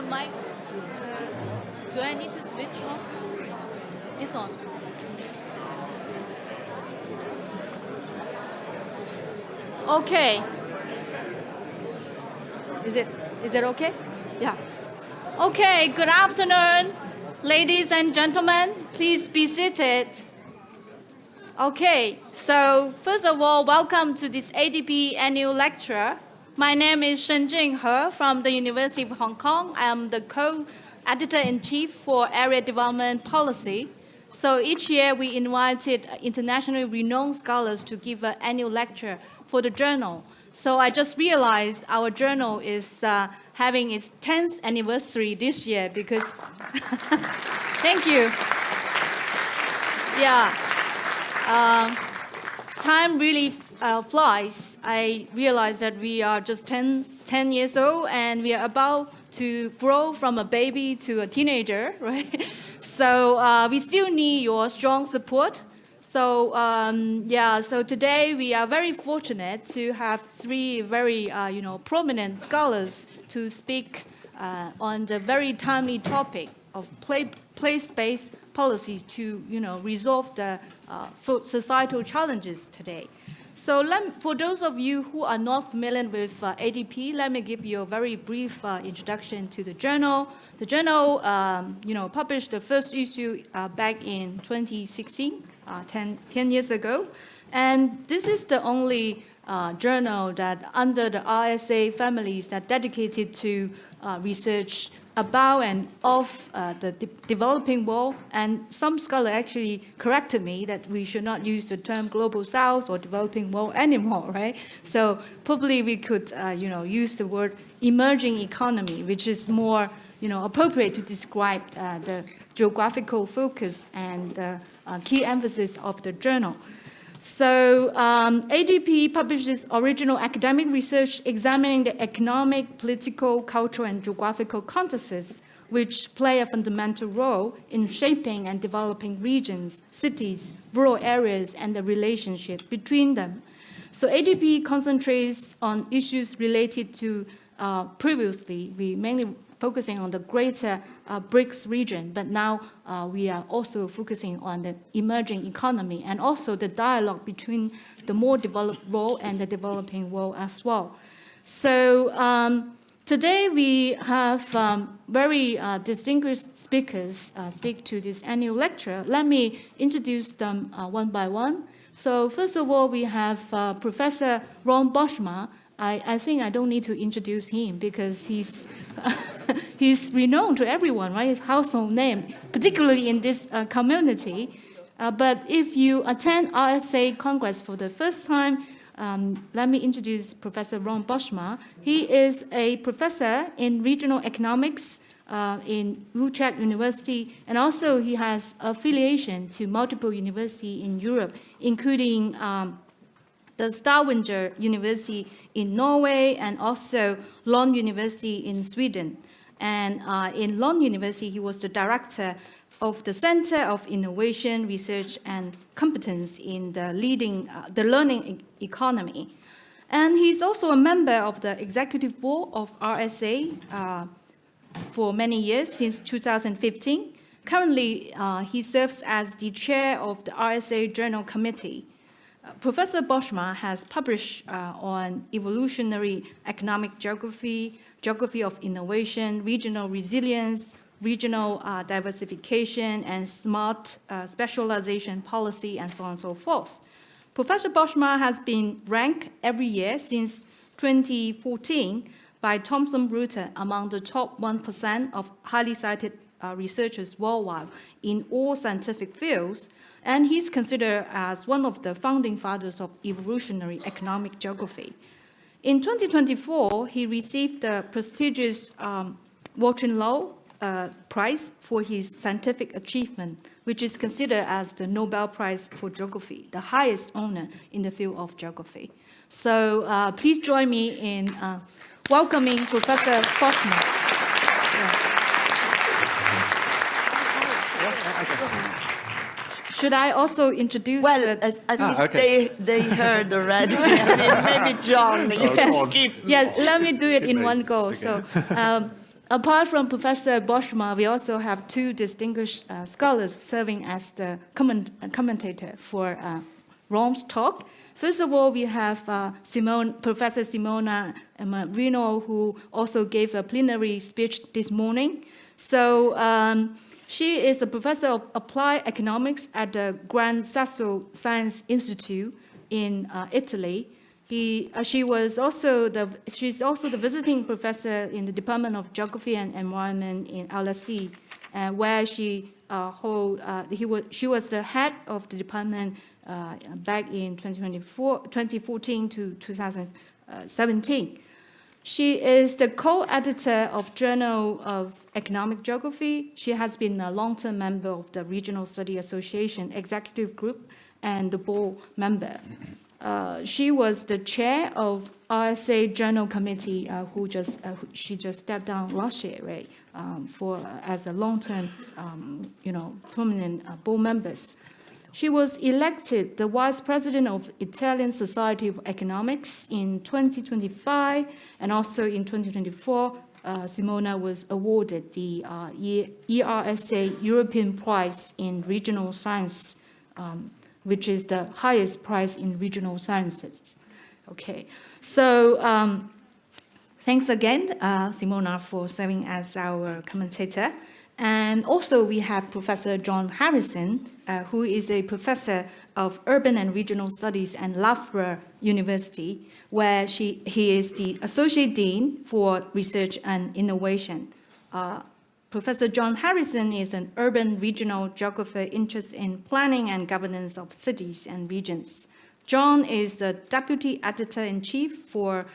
mic. Do I need to switch on? It's on. Okay. Is it okay? Yeah. Okay, good afternoon, ladies and gentlemen. Please be seated. Okay, so first of all, welcome to this ADP annual lecture. My name is Shenjing He from the University of Hong Kong. I am the co-editor-in-chief for Area Development Policy. So each year we invited internationally renowned scholars to give an annual lecture for the journal. So I just realized our journal is having its 10th anniversary this year because, thank you. Yeah, time really flies. I realized that we are just 10 years old and we are about to grow from a baby to a teenager, right? So we still need your strong support. So so today we are very fortunate to have three very prominent scholars to speak on the very timely topic of place-based policies to resolve the societal challenges today. So for those of you who are not familiar with ADP, let me give you a very brief introduction to the journal. The journal published the first issue back in 2016. 10 years ago. And this is the only journal that under the RSA families that dedicated to research about and of the developing world. And some scholars actually corrected me that we should not use the term global south or developing world anymore, right? So probably we could use the word emerging economy, which is more appropriate to describe the geographical focus and the key emphasis of the journal. So ADP published this original academic research examining the economic, political, cultural, and geographical contexts which play a fundamental role in shaping and developing regions, cities, rural areas, and the relationship between them. So ADP concentrates on issues related to previously, we mainly focusing on the greater BRICS region, but now we are also focusing on the emerging economy and also the dialogue between the more developed world and the developing world as well. So today we have very distinguished speakers speak to this annual lecture. Let me introduce them one by one. So first of all, we have Professor Ron Boschma. I think I don't need to introduce him because he's he's renowned to everyone, right? His household name, particularly in this community. But if you attend RSA Congress for the first time, let me introduce Professor Ron Boschma. He is a professor in regional economics in Utrecht University, and also he has affiliation to multiple universities in Europe, including the Stavanger University in Norway, and also Lund University in Sweden. And in Lund University, he was the director of the Center of Innovation, Research, and Competence in the learning economy. And he's also a member of the executive board of RSA for many years, since 2015. Currently, he serves as the chair of the RSA Journal Committee. Professor Boschma has published on evolutionary economic geography, geography of innovation, regional resilience, regional diversification, and smart specialization policy, and so on and so forth. Professor Boschma has been ranked every year since 2014 by Thomson Reuters among the top 1% of highly cited researchers worldwide in all scientific fields, and he's considered as one of the founding fathers of evolutionary economic geography. In 2024, he received the prestigious Walter Low Prize for his scientific achievement, which is considered as the Nobel Prize for Geography, the highest honor in the field of geography. So please join me in welcoming Professor Boschma. Should I also introduce? Well, I think they heard already. I mean, maybe John, you can skip. Yeah, let me do it in one go. So apart from Professor Boschma, we also have two distinguished scholars serving as the commentator for Rom's talk. First of all, we have Professor Simona Marino, who also gave a plenary speech this morning. So she is a professor of applied economics at the Gran Sasso Science Institute in Italy. She's also the visiting professor in the Department of Geography and Environment in LSE, where she was the head of the department back in 2014 to 2017. She is the co-editor of Journal of Economic Geography. She has been a long-term member of the Regional Study Association Executive Group and the board member. She was the chair of RSA Journal Committee, she just stepped down last year, right? As a long-term, permanent board members. She was elected the vice president of Italian Society of Economics in 2025, and also in 2024, Simona was awarded the ERSA European Prize in Regional Science, which is the highest prize in regional sciences. Okay, so thanks again, Simona, for serving as our commentator. And also we have Professor John Harrison, who is a professor of urban and regional studies at Loughborough University, where he is the associate dean for research and innovation. Professor John Harrison is an urban regional geographer interested in planning and governance of cities and regions. John is the deputy editor-in-chief for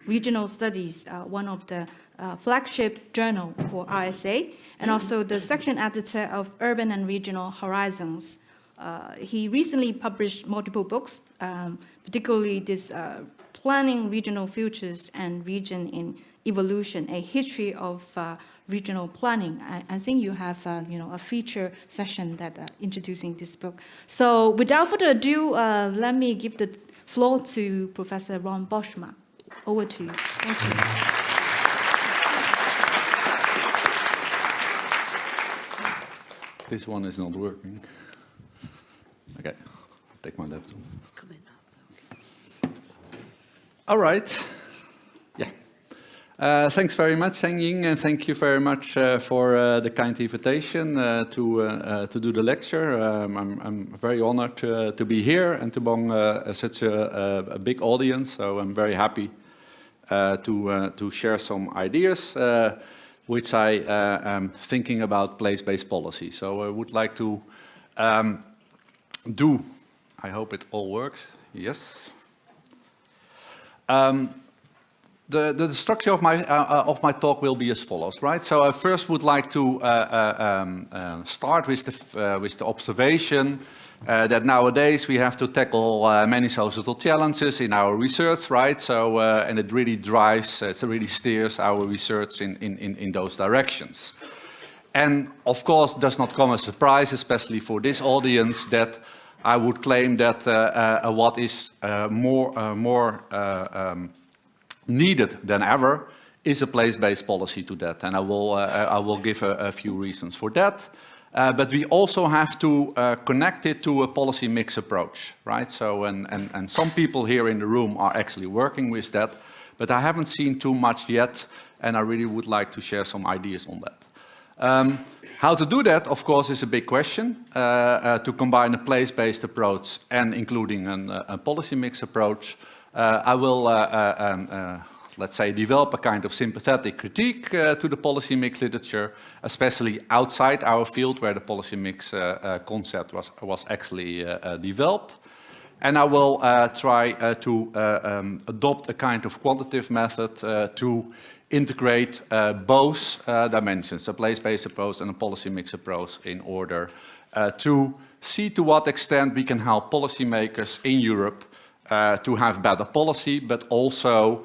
Regional Studies, one of the flagship journal for RSA, and also the section editor of Urban and Regional Horizons. He recently published multiple books, particularly this Planning Regional Futures and Region in Evolution, a history of regional planning. I think you have a feature session that introducing this book. So without further ado, let me give the floor to Professor Ron Boschma. Over to you. Thank you. This one is not working. Okay, I'll take my laptop. All right. Yeah. Thanks very much, Zheng Ying, and thank you very much for the kind invitation to do the lecture. I'm very honored to be here and among such a big audience, so I'm very happy to share some ideas which I am thinking about place-based policy. So I would like to I hope it all works, yes. The structure of my talk will be as follows, right? So I first would like to start with the observation that nowadays we have to tackle many societal challenges in our research, right? So and it really drives, it really steers our research in those directions. And of course, it does not come as a surprise, especially for this audience, that I would claim that what is more needed than ever is a place-based policy to that, and I will give a few reasons for that. But we also have to connect it to a policy mix approach, right? So, and some people here in the room are actually working with that, but I haven't seen too much yet, and I really would like to share some ideas on that. How to do that, of course, is a big question, to combine a place-based approach and including a policy mix approach. I will, let's say, develop a kind of sympathetic critique to the policy mix literature, especially outside our field where the policy mix concept was actually developed. And I will try to adopt a kind of quantitative method to integrate both dimensions, a place-based approach and a policy mix approach, in order to see to what extent we can help policymakers in Europe to have better policy, but also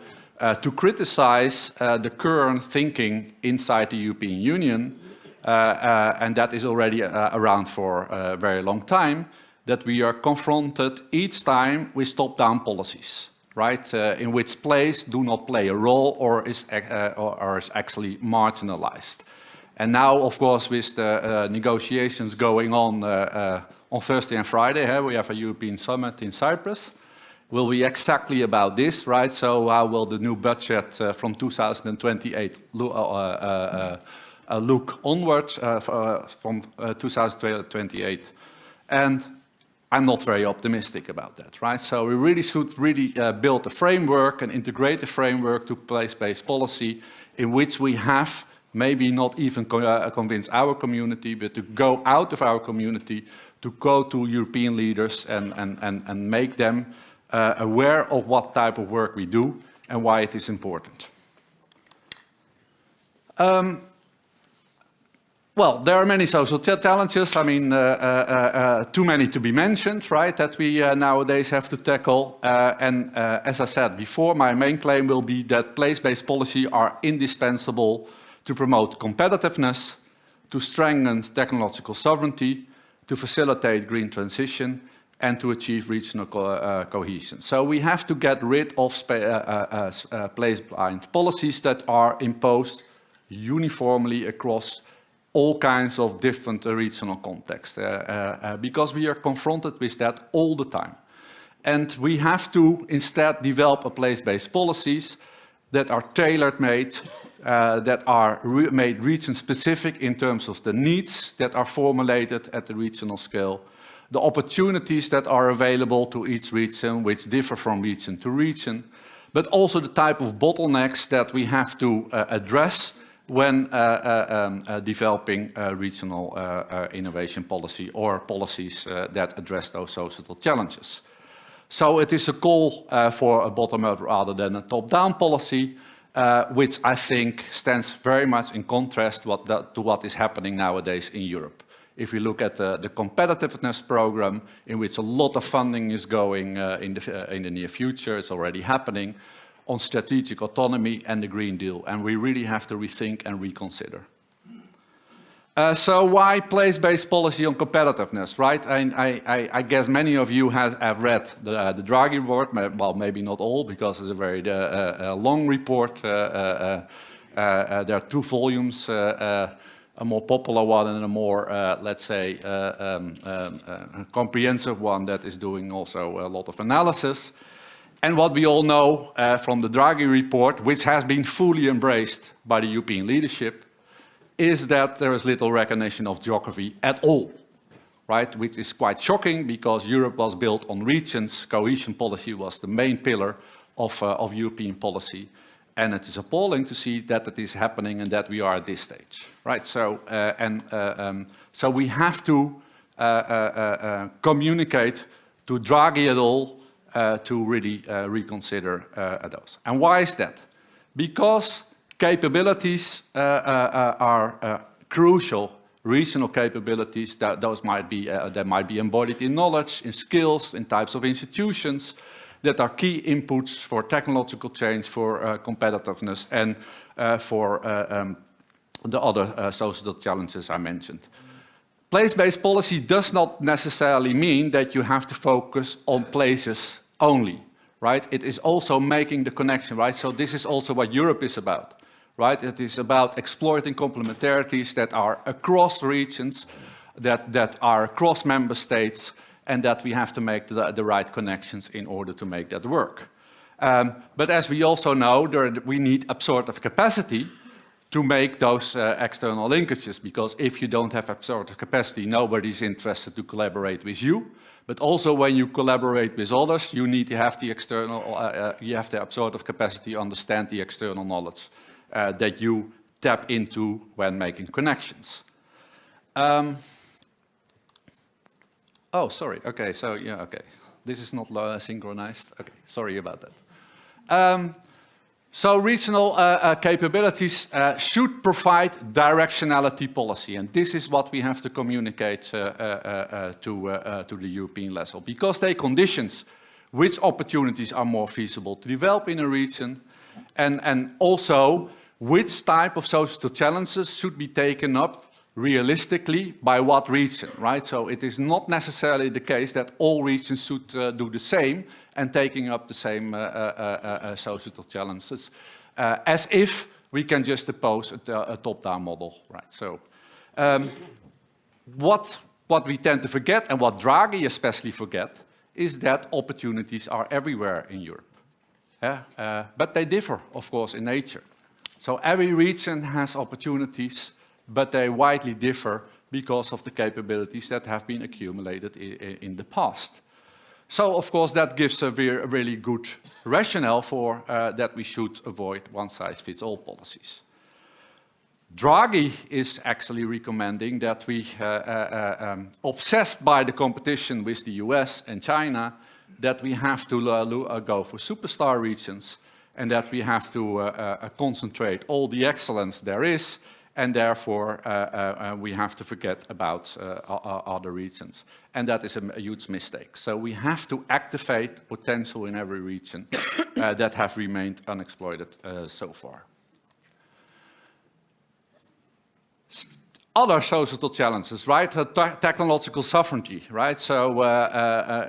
to criticize the current thinking inside the European Union, and that is already around for a very long time, that we are confronted each time with top-down policies, right? In which place do not play a role or is actually marginalized. And now, of course, with the negotiations going on Thursday and Friday, we have a European summit in Cyprus, will be exactly about this, right? So how will the new budget from 2028 look onwards from 2028? And I'm not very optimistic about that, right? So we really should build a framework and integrate the framework to place-based policy in which we have maybe not even convince our community, but to go out of our community, to go to European leaders and make them aware of what type of work we do and why it is important. Well, there are many social challenges. I mean, too many to be mentioned, right, that we nowadays have to tackle. As I said before, my main claim will be that place-based policy are indispensable to promote competitiveness, to strengthen technological sovereignty, to facilitate green transition, and to achieve regional cohesion. So we have to get rid of place-blind policies that are imposed uniformly across all kinds of different regional contexts, because we are confronted with that all the time. And we have to instead develop place-based policies that are tailor-made, that are made region-specific in terms of the needs that are formulated at the regional scale, the opportunities that are available to each region, which differ from region to region, but also the type of bottlenecks that we have to address when developing regional innovation policy or policies that address those social challenges. So it is a call for a bottom-up rather than a top-down policy, which I think stands very much in contrast to what is happening nowadays in Europe. If we look at the competitiveness program, in which a lot of funding is going in the near future, it's already happening, on strategic autonomy and the Green Deal, and we really have to rethink and reconsider. So why place-based policy on competitiveness, right? I guess many of you have read the Draghi report, well, maybe not all, because it's a very long report. There are 2 volumes, a more popular one and a more, let's say, comprehensive one that is doing also a lot of analysis. And what we all know from the Draghi report, which has been fully embraced by the European leadership, is that there is little recognition of geography at all, right? Which is quite shocking because Europe was built on regions. Cohesion policy was the main pillar of European policy. And it is appalling to see that it is happening and that we are at this stage, right? So, so we have to communicate to Draghi at all to really reconsider those. And why is that? Because capabilities are crucial. Regional capabilities, those might be, might be embodied in knowledge, in skills, in types of institutions that are key inputs for technological change, for competitiveness, and for the other social challenges I mentioned. Place-based policy does not necessarily mean that you have to focus on places only, right? It is also making the connection, right? So this is also what Europe is about, right? It is about exploiting complementarities that are across regions, that are across member states, and that we have to make the right connections in order to make that work. But as we also know, we need absorptive capacity to make those external linkages, because if you don't have absorptive capacity, nobody's interested to collaborate with you. But also when you collaborate with others, you need to have the external, you have the absorptive capacity, understand the external knowledge that you tap into when making connections. Oh, sorry. Okay, so yeah, okay. This is not synchronized. Okay, sorry about that. So regional capabilities should provide directionality policy, and this is what we have to communicate to the European level, because they conditions which opportunities are more feasible to develop in a region, and also which type of social challenges should be taken up realistically by what region, right? So it is not necessarily the case that all regions should do the same and taking up the same societal challenges, as if we can just oppose a top-down model, right? So what we tend to forget, and what Draghi especially forget, is that opportunities are everywhere in Europe. But they differ, of course, in nature. So every region has opportunities, but they widely differ because of the capabilities that have been accumulated in the past. So, of course, that gives a really good rationale for that we should avoid one-size-fits-all policies. Draghi is actually recommending that we, obsessed by the competition with the US and China, that we have to go for superstar regions, and that we have to concentrate all the excellence there is, and therefore we have to forget about other regions. And that is a huge mistake. So we have to activate potential in every region that have remained unexploited so far. Other societal challenges, right? Technological sovereignty, right? So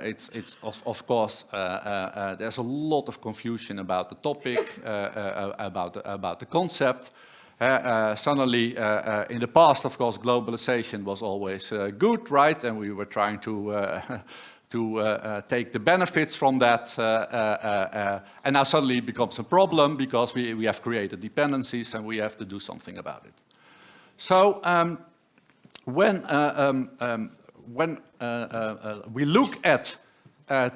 it's of course there's a lot of confusion about the topic, about the concept. Suddenly, in the past, of course, globalization was always good, right? And we were trying to take the benefits from that. And now suddenly it becomes a problem because we have created dependencies and we have to do something about it. So when we look at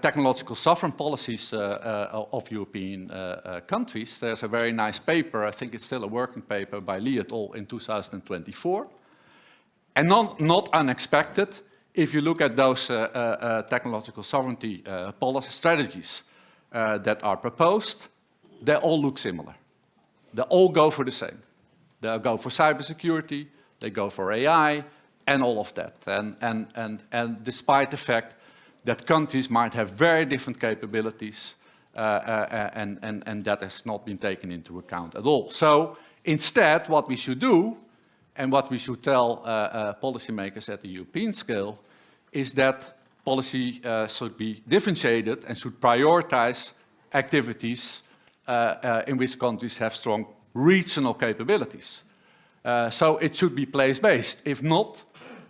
technological sovereign policies of European countries, there's a very nice paper, I think it's still a working paper, by Lee et al. In 2024. And not unexpected, if you look at those technological sovereignty policy strategies that are proposed, they all look similar. They all go for the same. They go for cybersecurity, they go for AI, and all of that. And despite the fact that countries might have very different capabilities, and that has not been taken into account at all. So instead, what we should do, and what we should tell policymakers at the European scale, is that policy should be differentiated and should prioritize activities in which countries have strong regional capabilities. So it should be place-based. If not,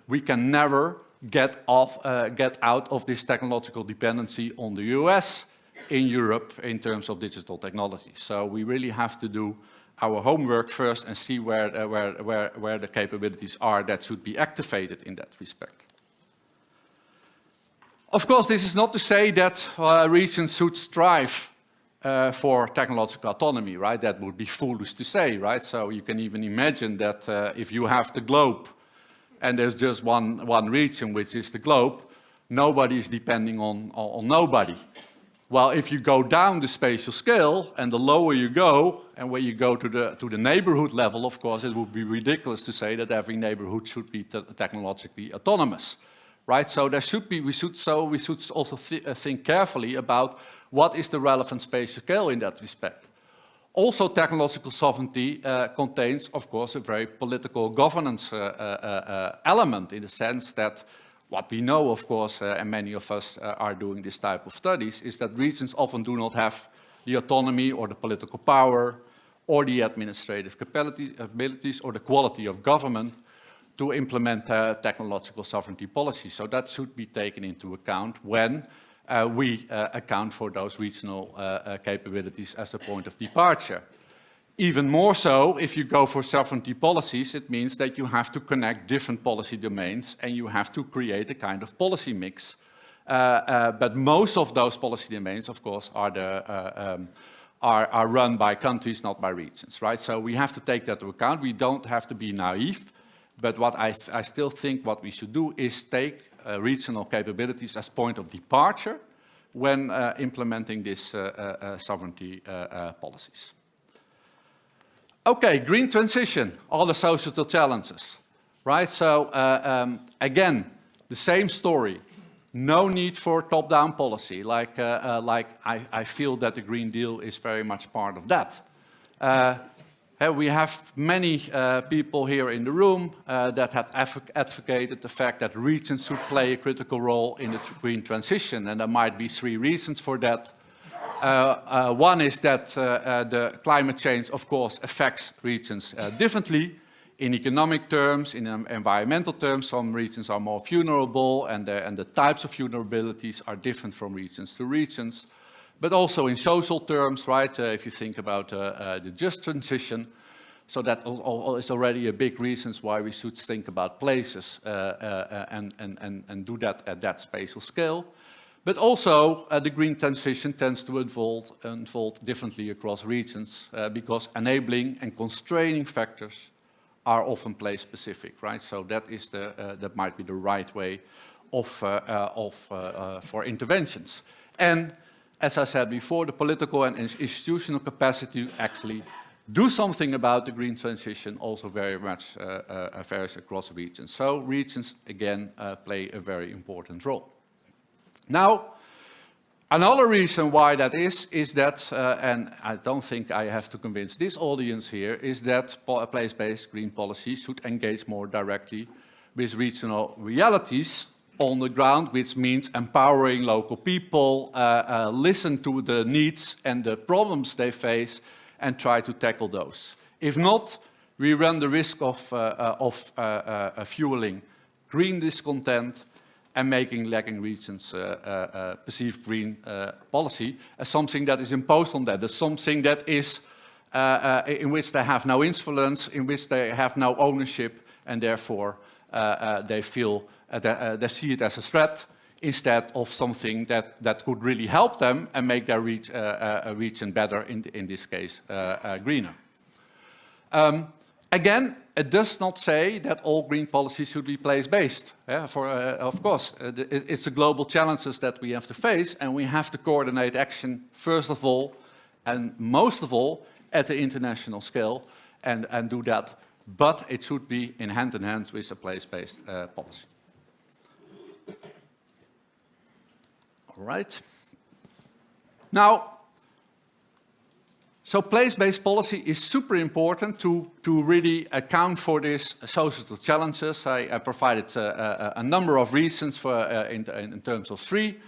we can never get out of this technological dependency on the US in Europe in terms of digital technology. So we really have to do our homework first and see where the capabilities are that should be activated in that respect. Of course, this is not to say that regions should strive for technological autonomy, right? That would be foolish to say, right? So you can even imagine that if you have the globe and there's just one region, which is the globe, nobody is depending on nobody. Well, if you go down the spatial scale, and the lower you go, and when you go to the neighborhood level, of course, it would be ridiculous to say that every neighborhood should be technologically autonomous, right? So we should also think carefully about what is the relevant spatial scale in that respect. Also, technological sovereignty contains, of course, a very political governance element, in the sense that what we know, of course, and many of us are doing this type of studies, is that regions often do not have the autonomy or the political power or the administrative abilities or the quality of government to implement technological sovereignty policy. So that should be taken into account when we account for those regional capabilities as a point of departure. Even more so, if you go for sovereignty policies, it means that you have to connect different policy domains and you have to create a kind of policy mix. But most of those policy domains, of course, are run by countries, not by regions, right? So we have to take that into account. We don't have to be naive, but what I still think what we should do is take regional capabilities as point of departure when implementing these sovereignty policies. Okay, green transition, all the societal challenges, right? So again, the same story. No need for top-down policy, like I feel that the Green Deal is very much part of that. We have many people here in the room that have advocated the fact that regions should play a critical role in the green transition, and there might be 3 reasons for that. One is that the climate change, of course, affects regions differently. In economic terms, in environmental terms, some regions are more vulnerable, and the types of vulnerabilities are different from regions to regions. But also in social terms, right? If you think about the just transition, so that is already a big reason why we should think about places and do that at that spatial scale. But also the green transition tends to unfold differently across regions because enabling and constraining factors are often place specific, right? So that is that might be the right way for interventions. And as I said before, the political and institutional capacity to actually do something about the green transition also very much varies across regions. So regions, again, play a very important role. Now, another reason why that is that, and I don't think I have to convince this audience here, is that place-based green policy should engage more directly with regional realities on the ground, which means empowering local people, listen to the needs and the problems they face, and try to tackle those. If not, we run the risk of fueling green discontent and making lagging regions perceive green policy as something that is imposed on them, as something that is in which they have no influence, in which they have no ownership, and therefore they feel they see it as a threat instead of something that could really help them and make their region better, in this case, greener. Again, it does not say that all green policies should be place-based. Yeah, of course, it's the global challenges that we have to face, and we have to coordinate action, first of all, and most of all, at the international scale, and do that. But it should be in hand with a place-based policy. All right. Now, so place-based policy is super important to really account for these societal challenges. I provided a number of reasons for, in terms of 3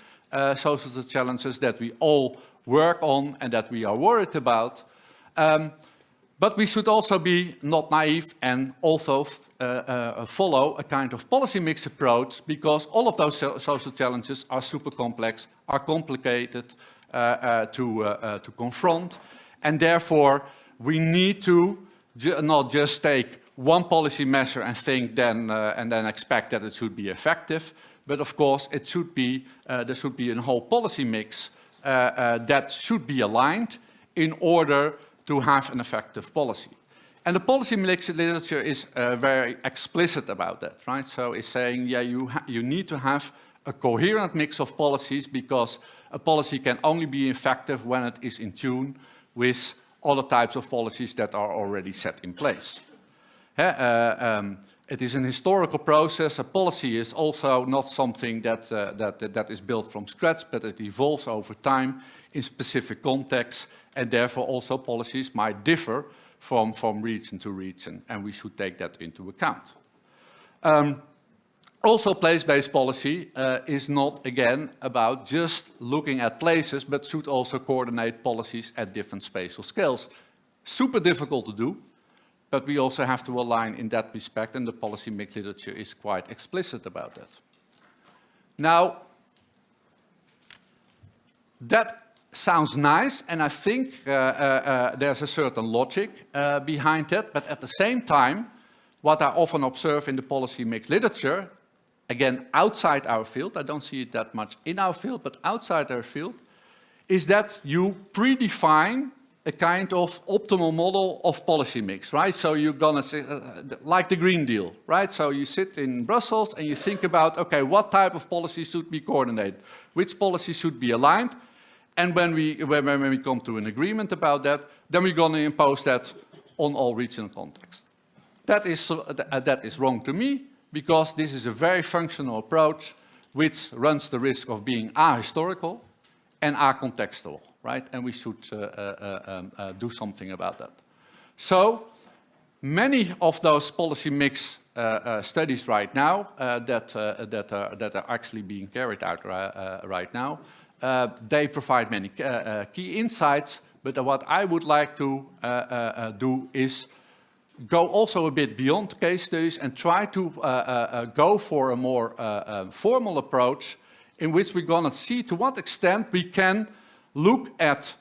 societal challenges that we all work on and that we are worried about. But we should also be not naive and also follow a kind of policy mix approach, because all of those social challenges are super complex, are complicated to confront. And therefore, we need to not just take one policy measure and think and then expect that it should be effective. But of course, it should be, there should be a whole policy mix that should be aligned in order to have an effective policy. And the policy mix literature is very explicit about that, right? So it's saying, yeah, you need to have a coherent mix of policies, because a policy can only be effective when it is in tune with other types of policies that are already set in place. It is an historical process. A policy is also not something that is built from scratch, but it evolves over time in specific contexts, and therefore also policies might differ from region to region, and we should take that into account. Also, place-based policy is not, again, about just looking at places, but should also coordinate policies at different spatial scales. Super difficult to do, but we also have to align in that respect, and the policy mix literature is quite explicit about that. Now, that sounds nice, and I think there's a certain logic behind that, but at the same time, what I often observe in the policy mix literature, again, outside our field, I don't see it that much in our field, but outside our field, is that you predefine a kind of optimal model of policy mix, right? So you're gonna say, like the Green Deal, right? So you sit in Brussels and you think about, okay, what type of policy should be coordinated? Which policy should be aligned? And when we come to an agreement about that, then we're gonna impose that on all regional contexts. That is wrong to me, because this is a very functional approach which runs the risk of being ahistorical and acontextual, right? And we should do something about that. So many of those policy mix studies right now that are actually being carried out right now, they provide many key insights, but what I would like to do is go also a bit beyond case studies and try to go for a more formal approach in which we're going to see to what extent we can look at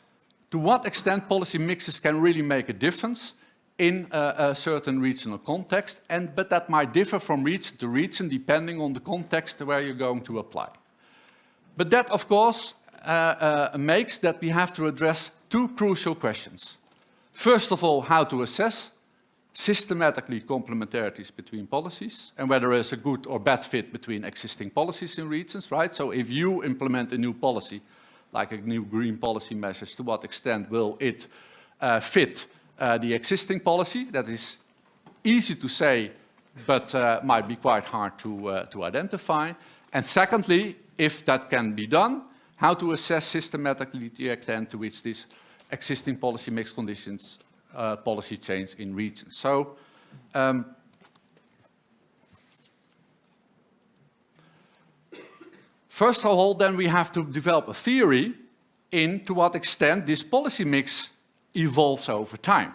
to what extent policy mixes can really make a difference in a certain regional context, but that might differ from region to region depending on the context where you're going to apply. But that, of course, makes that we have to address two crucial questions. First of all, how to assess systematically complementarities between policies and whether there is a good or bad fit between existing policies in regions, right? So if you implement a new policy, like a new green policy measures, to what extent will it fit the existing policy? That is easy to say, but might be quite hard to identify. And secondly, if that can be done, how to assess systematically the extent to which these existing policy mix conditions policy change in regions. So first of all, then we have to develop a theory in to what extent this policy mix evolves over time.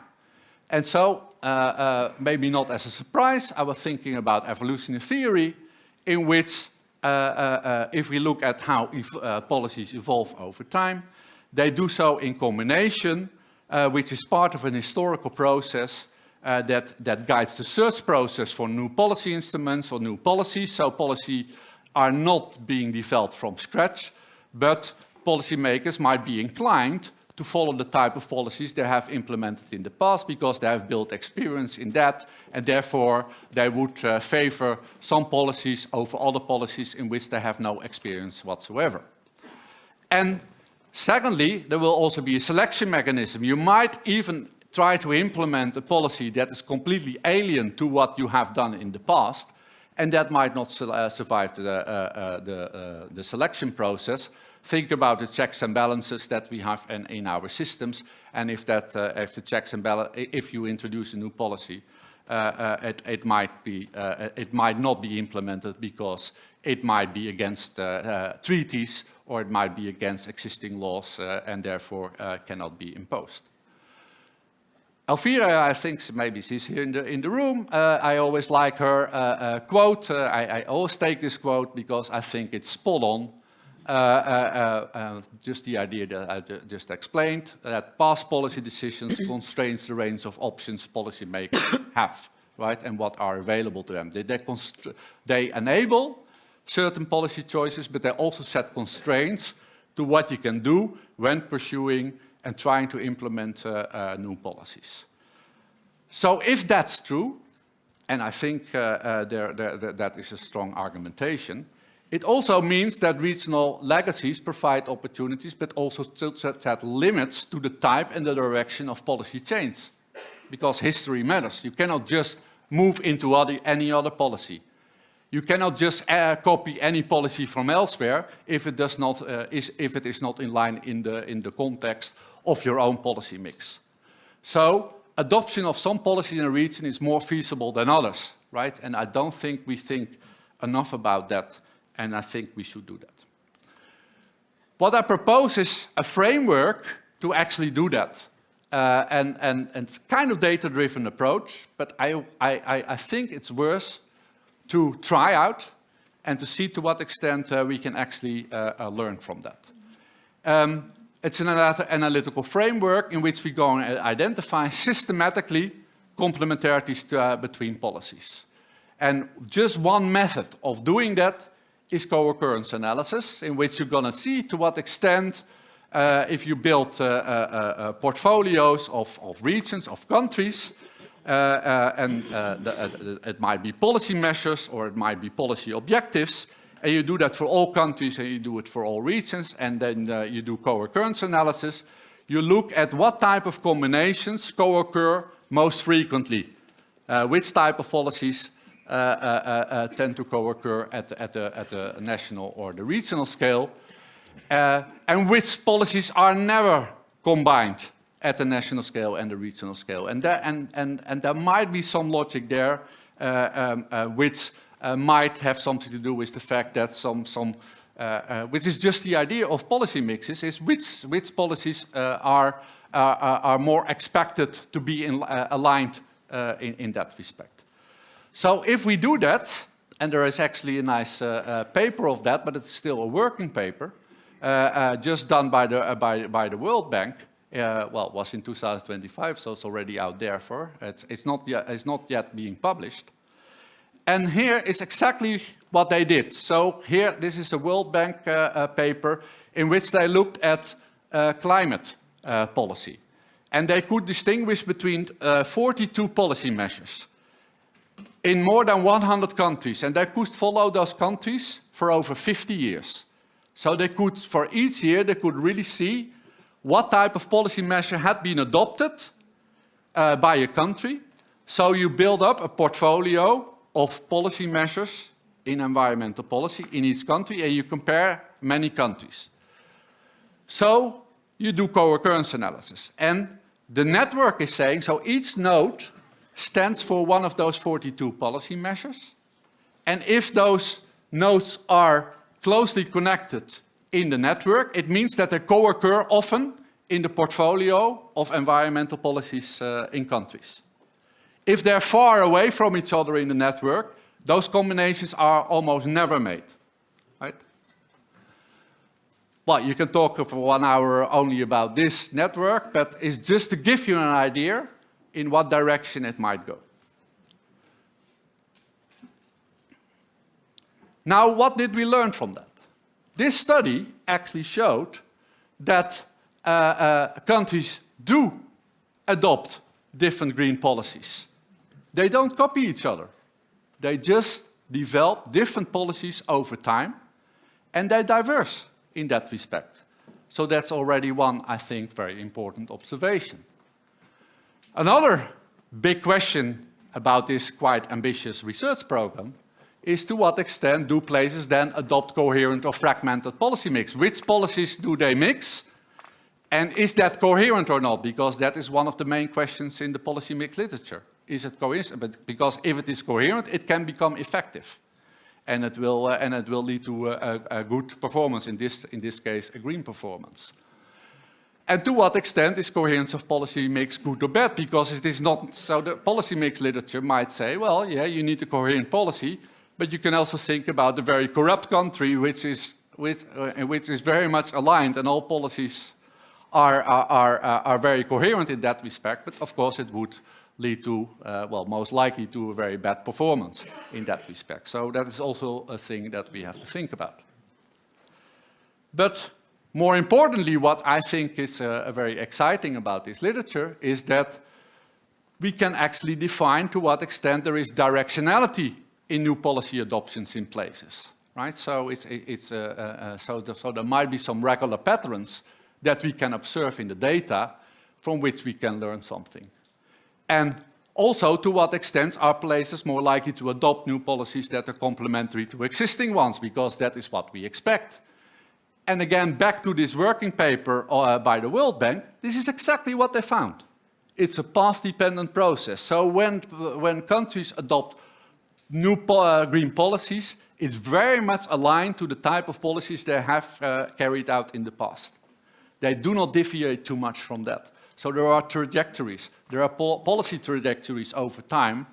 And so, maybe not as a surprise, I was thinking about evolutionary theory, in which if we look at how policies evolve over time, they do so in combination, which is part of an historical process that guides the search process for new policy instruments or new policies. So policy are not being developed from scratch, but policymakers might be inclined to follow the type of policies they have implemented in the past because they have built experience in that, and therefore they would favor some policies over other policies in which they have no experience whatsoever. And secondly, there will also be a selection mechanism. You might even try to implement a policy that is completely alien to what you have done in the past, and that might not survive the selection process. Think about the checks and balances that we have in our systems, and if the checks and if you introduce a new policy, it might not be implemented because it might be against treaties, or it might be against existing laws, and therefore cannot be imposed. Elvira, I think maybe she's here in the room. I always like her quote. I always take this quote because I think it's spot on. Just the idea that I just explained, that past policy decisions constrains the range of options policymakers have, right, and what are available to them. They enable certain policy choices, but they also set constraints to what you can do when pursuing and trying to implement new policies. So if that's true, and I think that is a strong argumentation, it also means that regional legacies provide opportunities, but also set limits to the type and the direction of policy change, because history matters. You cannot just move into any other policy. You cannot just copy any policy from elsewhere if it does not if it is not in line in the context of your own policy mix. So adoption of some policy in a region is more feasible than others, right? And I don't think we think enough about that, and I think we should do that. What I propose is a framework to actually do that, and it's kind of data-driven approach, but I think it's worth to try out and to see to what extent we can actually learn from that. It's an analytical framework in which we go and identify systematically complementarities between policies. And just one method of doing that is co-occurrence analysis, in which you're going to see to what extent if you build portfolios of regions, of countries, it might be policy measures or it might be policy objectives, and you do that for all countries and you do it for all regions, and then you do co-occurrence analysis. You look at what type of combinations co-occur most frequently, which type of policies tend to co-occur at the national or the regional scale, and which policies are never combined at the national scale and the regional scale. And there might be some logic there which might have something to do with the fact that which is just the idea of policy mixes, is which policies are more expected to be aligned in that respect. So if we do that, and there is actually a nice paper of that, but it's still a working paper, just done by the World Bank. Well, it was in 2025, so it's already out there it's not yet being published. And here is exactly what they did. So here, this is a World Bank paper in which they looked at climate policy. And they could distinguish between 42 policy measures in more than 100 countries. And they could follow those countries for over 50 years. So they could, for each year, they could really see what type of policy measure had been adopted by a country. So you build up a portfolio of policy measures in environmental policy in each country, and you compare many countries. So you do co-occurrence analysis. And the network is saying, so each node stands for one of those 42 policy measures. And if those nodes are closely connected in the network, it means that they co-occur often in the portfolio of environmental policies in countries. If they're far away from each other in the network, those combinations are almost never made, right? Well, you can talk for 1 hour only about this network, but it's just to give you an idea in what direction it might go. Now, what did we learn from that? This study actually showed that countries do adopt different green policies. They don't copy each other. They just develop different policies over time, and they're diverse in that respect. So that's already one, I think, very important observation. Another big question about this quite ambitious research program is to what extent do places then adopt coherent or fragmented policy mix? Which policies do they mix? And is that coherent or not? Because that is one of the main questions in the policy mix literature. Is it coherent? Because if it is coherent, it can become effective. And it will lead to a good performance, in this case, a green performance. And to what extent is coherence of policy mix good or bad? Because it is not, so the policy mix literature might say, well, yeah, you need a coherent policy, but you can also think about the very corrupt country which is very much aligned, and all policies are very coherent in that respect, but of course it would lead to, well, most likely to a very bad performance in that respect. So that is also a thing that we have to think about. But more importantly, what I think is very exciting about this literature is that we can actually define to what extent there is directionality in new policy adoptions in places, right? So so there might be some regular patterns that we can observe in the data from which we can learn something. And also, to what extent are places more likely to adopt new policies that are complementary to existing ones, because that is what we expect. And again, back to this working paper by the World Bank, this is exactly what they found. It's a path-dependent process. So when countries adopt new green policies, it's very much aligned to the type of policies they have carried out in the past. They do not deviate too much from that. So there are trajectories, there are policy trajectories over time,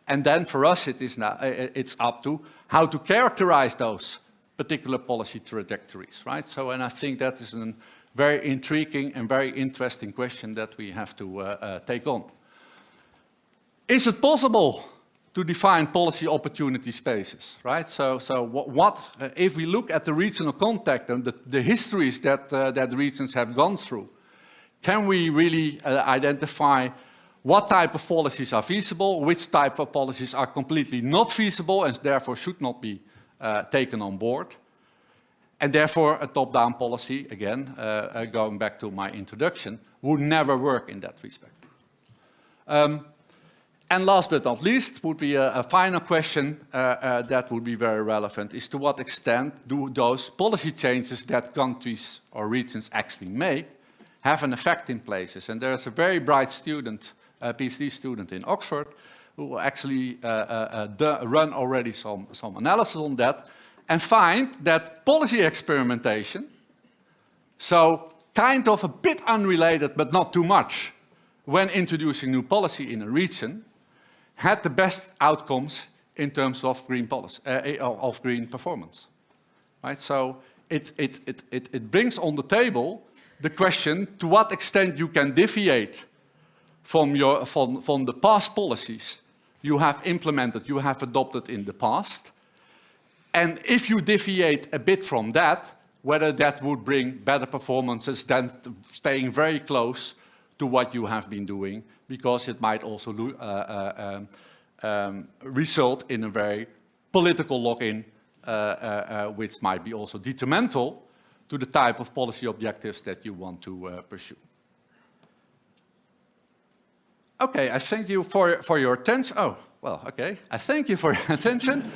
and then for us it's up to how to characterize those particular policy trajectories, right? So, and I think that is a very intriguing and very interesting question that we have to take on. Is it possible to define policy opportunity spaces, right? So what if we look at the regional context and the histories that the regions have gone through, can we really identify what type of policies are feasible, which type of policies are completely not feasible and therefore should not be taken on board? And therefore, a top-down policy, again, going back to my introduction, would never work in that respect. And last but not least, would be a final question that would be very relevant, is to what extent do those policy changes that countries or regions actually make, have an effect in places. And there's a very bright student, a PhD student in Oxford, who actually run already some analysis on that, and find that policy experimentation, so kind of a bit unrelated but not too much, when introducing new policy in a region, had the best outcomes in terms of green policy, of green performance. Right? So it brings on the table the question to what extent you can deviate from the past policies you have implemented, you have adopted in the past. And if you deviate a bit from that, whether that would bring better performances than staying very close to what you have been doing, because it might also result in a very political lock-in, which might be also detrimental to the type of policy objectives that you want to pursue. Okay, I thank you for your attention. Oh, well, okay. I thank you for your attention.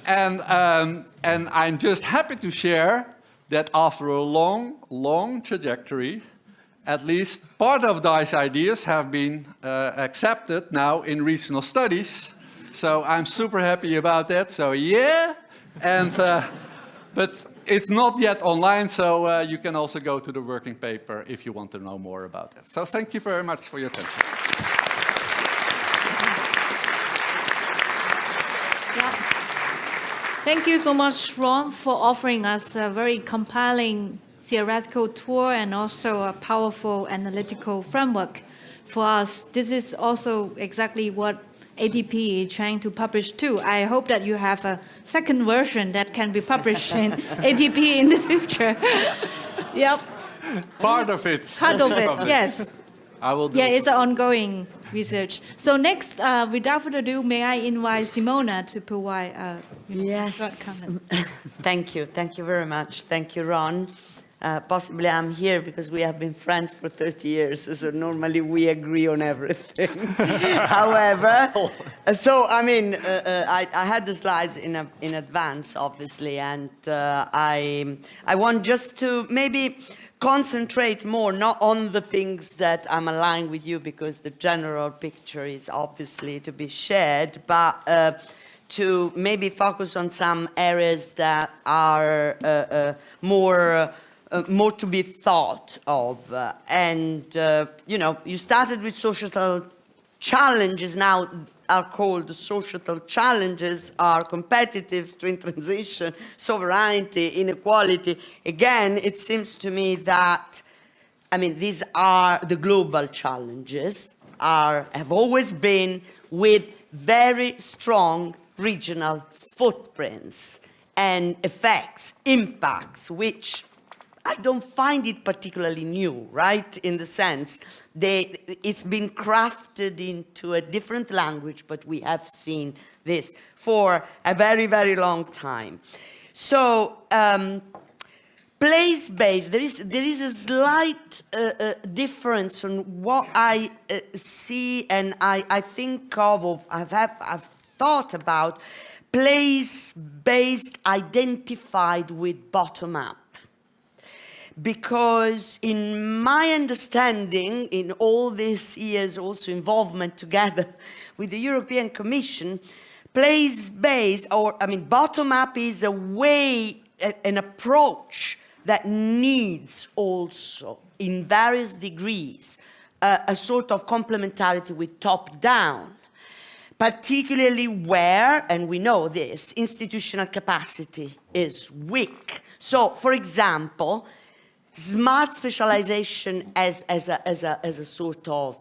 And I'm just happy to share that after a long, long trajectory, at least part of those ideas have been accepted now in regional studies. So I'm super happy about that. So yeah, and but it's not yet online, so you can also go to the working paper if you want to know more about that. So thank you very much for your attention. Thank you so much, Ron, for offering us a very compelling theoretical tour and also a powerful analytical framework for us. This is also exactly what ADP is trying to publish too. I hope that you have a second version that can be published in ADP in the future. Yep. Part of it. Part of it, yes. I will do Yeah, it's an ongoing research. So next, without further ado, may I invite Simona to provide a short comment. Thank you very much. Thank you, Ron. Possibly I'm here because we have been friends for 30 years, so normally we agree on everything. However, so I mean, I had the slides in advance, obviously, and I want just to maybe concentrate more, not on the things that I'm aligned with you, because the general picture is obviously to be shared, but to maybe focus on some areas that are more to be thought of. You know, you started with societal challenges, now are called societal challenges, are competitive, twin transition, sovereignty, inequality. Again, it seems to me that, I mean, these are the global challenges, have always been with very strong regional footprints and effects, impacts, which I don't find it particularly new, right? In the sense, it's been crafted into a different language, but we have seen this for a very, very long time. So, place-based, there is a slight difference on what I see and I think of, I've thought about place-based identified with bottom-up. Because in my understanding, in all these years also involvement together with the European Commission, place-based, or I mean bottom-up is a way, an approach that needs also, in various degrees, a sort of complementarity with top-down, particularly where, and we know this, institutional capacity is weak. So, for example, smart specialization as a sort of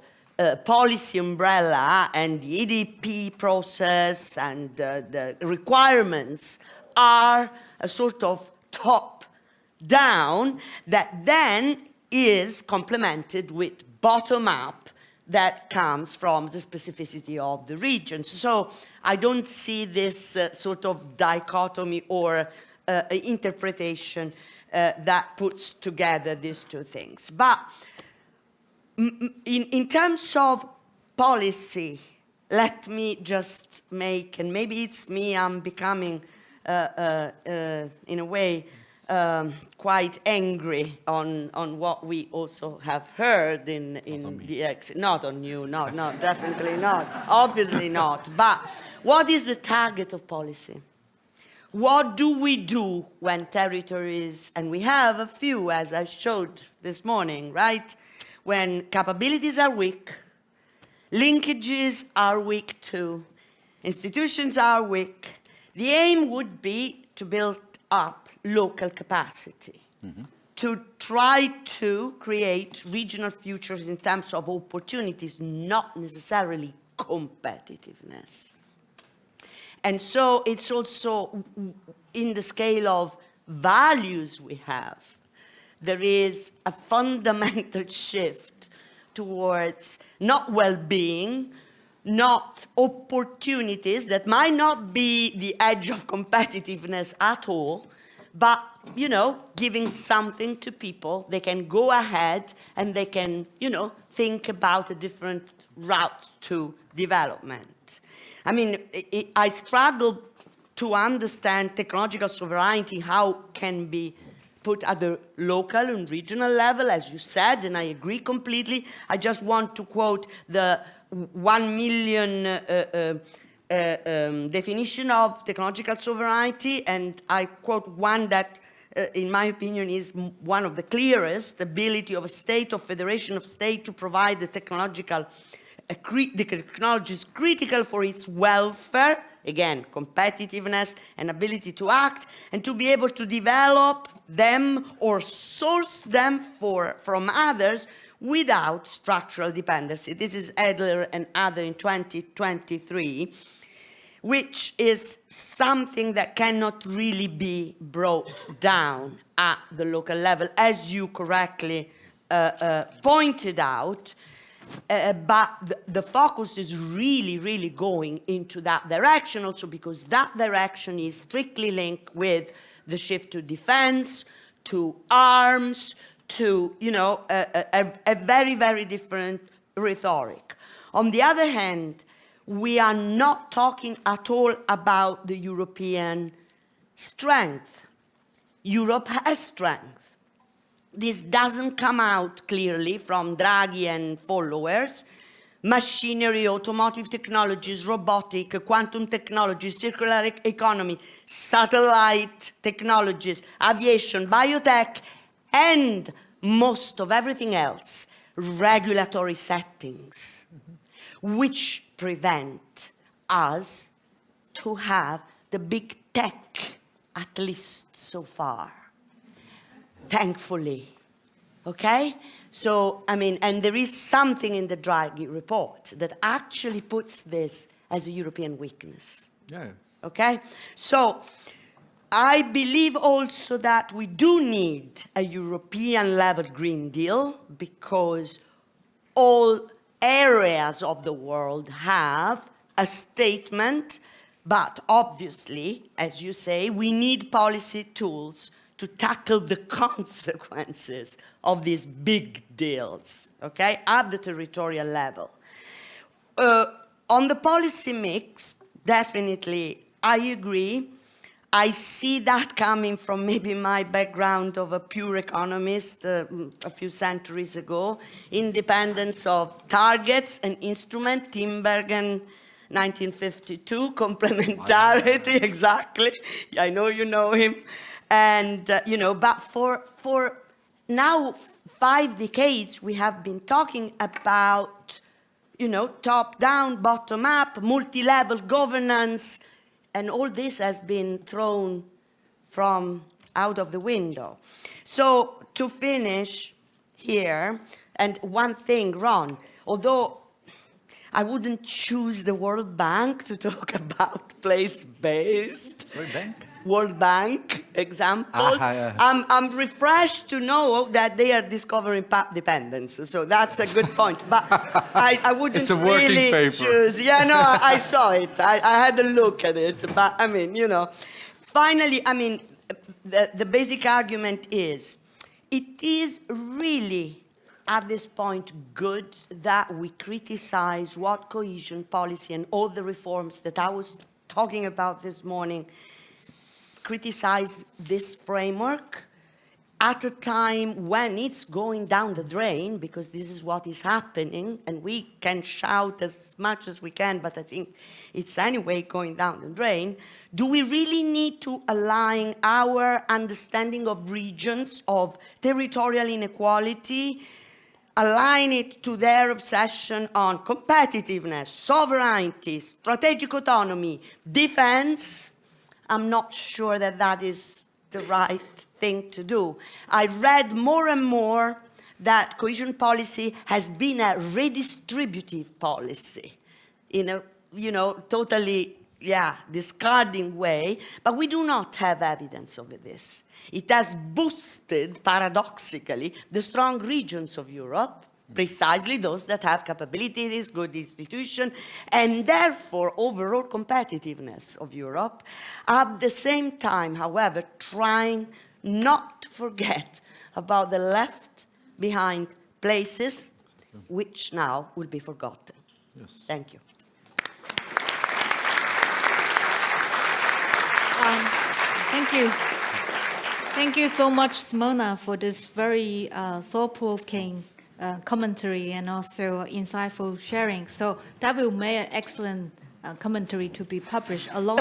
policy umbrella and the EDP process and the requirements are a sort of top-down that then is complemented with bottom-up that comes from the specificity of the region. So I don't see this sort of dichotomy or interpretation that puts together these two things. But in terms of policy, let me just make, and maybe it's me, I'm becoming, in a way, quite angry on what we also have heard in not on you, no, definitely not, obviously not. But what is the target of policy? What do we do when territories, and we have a few, as I showed this morning, right? When capabilities are weak, linkages are weak too, institutions are weak, the aim would be to build up local capacity, to try to create regional futures in terms of opportunities, not necessarily competitiveness. And so it's also in the scale of values we have, there is a fundamental shift towards not well-being, not opportunities that might not be the edge of competitiveness at all, but, you know, giving something to people. They can go ahead and they can, you know, think about a different route to development. I mean, I struggle to understand technological sovereignty, how can be put at the local and regional level, as you said, and I agree completely. I just want to quote the 1 million definition of technological sovereignty, and I quote one that, in my opinion, is one of the clearest: ability of a state or federation of state to provide the technologies critical for its welfare, again, competitiveness and ability to act, and to be able to develop them or source them from others without structural dependency. This is Adler and other in 2023, which is something that cannot really be brought down at the local level, as you correctly pointed out. But the focus is really, really going into that direction also, because that direction is strictly linked with the shift to defense, to arms, to, you know, a very, very different rhetoric. On the other hand, we are not talking at all about the European strength. Europe has strength. This doesn't come out clearly from Draghi and followers. Machinery, automotive technologies, robotic, quantum technology, circular economy, satellite technologies, aviation, biotech, and most of everything else, regulatory settings, which prevent us to have the big tech, at least so far. Thankfully, okay? So, I mean, and there is something in the Draghi report that actually puts this as a European weakness. Yeah. Okay? So, I believe also that we do need a European level Green Deal, because all areas of the world have a statement, but obviously, as you say, we need policy tools to tackle the consequences of these big deals, okay, at the territorial level. On the policy mix, definitely, I agree. I see that coming from maybe my background of a pure economist a few centuries ago. Independence of targets and instrument, Tinbergen, 1952, complementarity, exactly. I know you know him. And, you know, but for now 5 decades, we have been talking about, you know, top-down, bottom-up, multi-level governance, and all this has been thrown from out of the window. So to finish here, and one thing, Ron, although I wouldn't choose the World Bank to talk about place-based. World Bank? World Bank examples. Yeah. I'm refreshed to know that they are discovering path dependence. So that's a good point. But I wouldn't It's a working really paper. choose. Yeah, no, I saw it. I had a look at it. But I mean, you know, finally, I mean, the basic argument is, it is really at this point good that we criticize what cohesion policy and all the reforms that I was talking about this morning criticize this framework at a time when it's going down the drain, because this is what is happening, and we can shout as much as we can, but I think it's anyway going down the drain. Do we really need to align our understanding of regions, of territorial inequality, align it to their obsession on competitiveness, sovereignty, strategic autonomy, defense? I'm not sure that that is the right thing to do. I read more and more that cohesion policy has been a redistributive policy in a, totally, discarding way, but we do not have evidence of this. It has boosted, paradoxically, the strong regions of Europe, precisely those that have capabilities, good institutions, and therefore overall competitiveness of Europe. At the same time, however, trying not to forget about the left behind places which now will be forgotten. Yes. Thank you. Thank you. Thank you so much, Simona, for this very thought-provoking commentary and also insightful sharing. So that will make an excellent commentary to be published along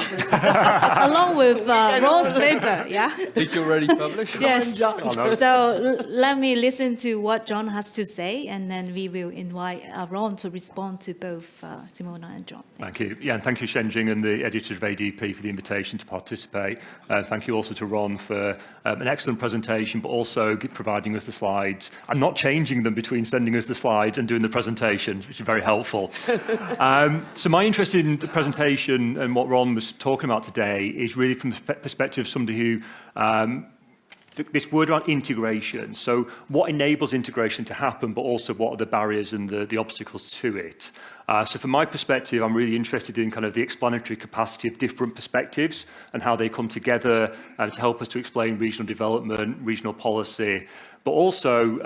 with Ron's paper. Yeah. Did you already publish? Yes. Oh, no. So let me listen to what John has to say, and then we will invite Ron to respond to both Simona and John. Thank you. Yeah, and thank you, Shenjing, and the editor of ADP for the invitation to participate. Thank you also to Ron for an excellent presentation, but also providing us the slides and not changing them between sending us the slides and doing the presentation, which is very helpful. So my interest in the presentation and what Ron was talking about today is really from the perspective of somebody who this word around integration. So what enables integration to happen, but also what are the barriers and the obstacles to it. So from my perspective, I'm really interested in kind of the explanatory capacity of different perspectives and how they come together to help us to explain regional development, regional policy, but also,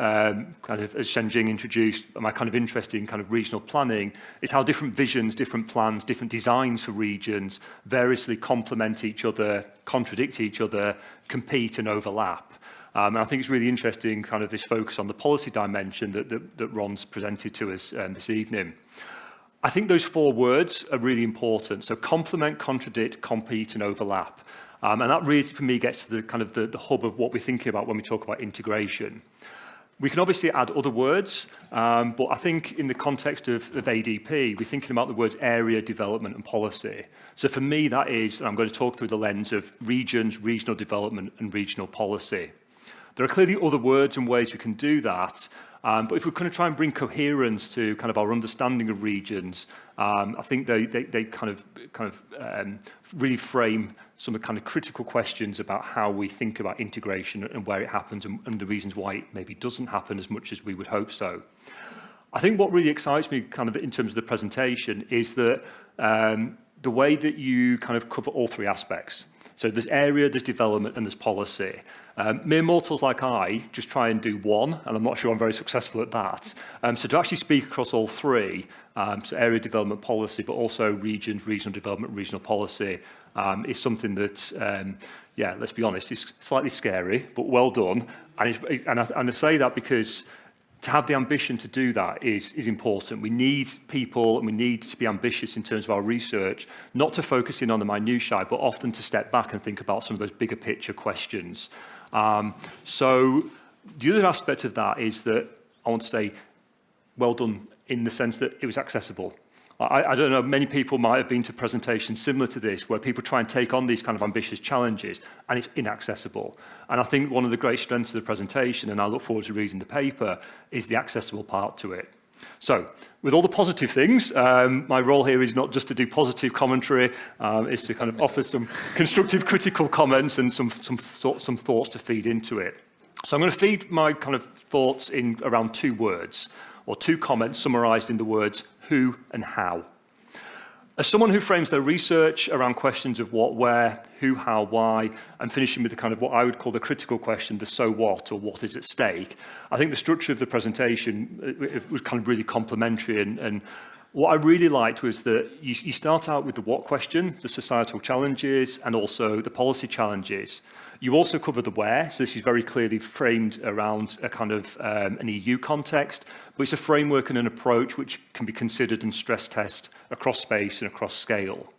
kind of as Shenjing introduced, my kind of interest in kind of regional planning is how different visions, different plans, different designs for regions variously complement each other, contradict each other, compete and overlap. And I think it's really interesting, kind of this focus on the policy dimension that Ron's presented to us this evening. I think those four words are really important. So complement, contradict, compete and overlap. And that really, for me, gets to the kind of the hub of what we're thinking about when we talk about integration. We can obviously add other words, but I think in the context of ADP, we're thinking about the words area, development and policy. So for me, that is, and I'm going to talk through the lens of regions, regional development and regional policy. There are clearly other words and ways we can do that, but if we're going to try and bring coherence to kind of our understanding of regions, I think they kind of really frame some of the kind of critical questions about how we think about integration and where it happens and the reasons why it maybe doesn't happen as much as we would hope so. I think what really excites me kind of in terms of the presentation is that the way that you kind of cover all three aspects. So there's area, there's development, and there's policy. Mere mortals like I just try and do one, and I'm not sure I'm very successful at that. So to actually speak across all three, so area, development, policy, but also regions, regional development, regional policy, is something that, yeah, let's be honest, is slightly scary, but well done. And I say that because to have the ambition to do that is important. We need people and we need to be ambitious in terms of our research, not to focus in on the minutiae, but often to step back and think about some of those bigger picture questions. So the other aspect of that is that I want to say well done in the sense that it was accessible. I don't know, many people might have been to presentations similar to this where people try and take on these kind of ambitious challenges and it's inaccessible. And I think one of the great strengths of the presentation, and I look forward to reading the paper, is the accessible part to it. So, with all the positive things, my role here is not just to do positive commentary, it's to kind of offer some constructive critical comments and some thoughts to feed into it. So I'm going to feed my kind of thoughts in around two words, or two comments summarised in the words who and how. As someone who frames their research around questions of what, where, who, how, why, and finishing with the kind of what I would call the critical question, the so what, or what is at stake, I think the structure of the presentation it was kind of really complementary and What I really liked was that you start out with the what question, the societal challenges, and also the policy challenges. You also cover the where, so this is very clearly framed around a kind of an EU context, but it's a framework and an approach which can be considered and stress test across space and across scale.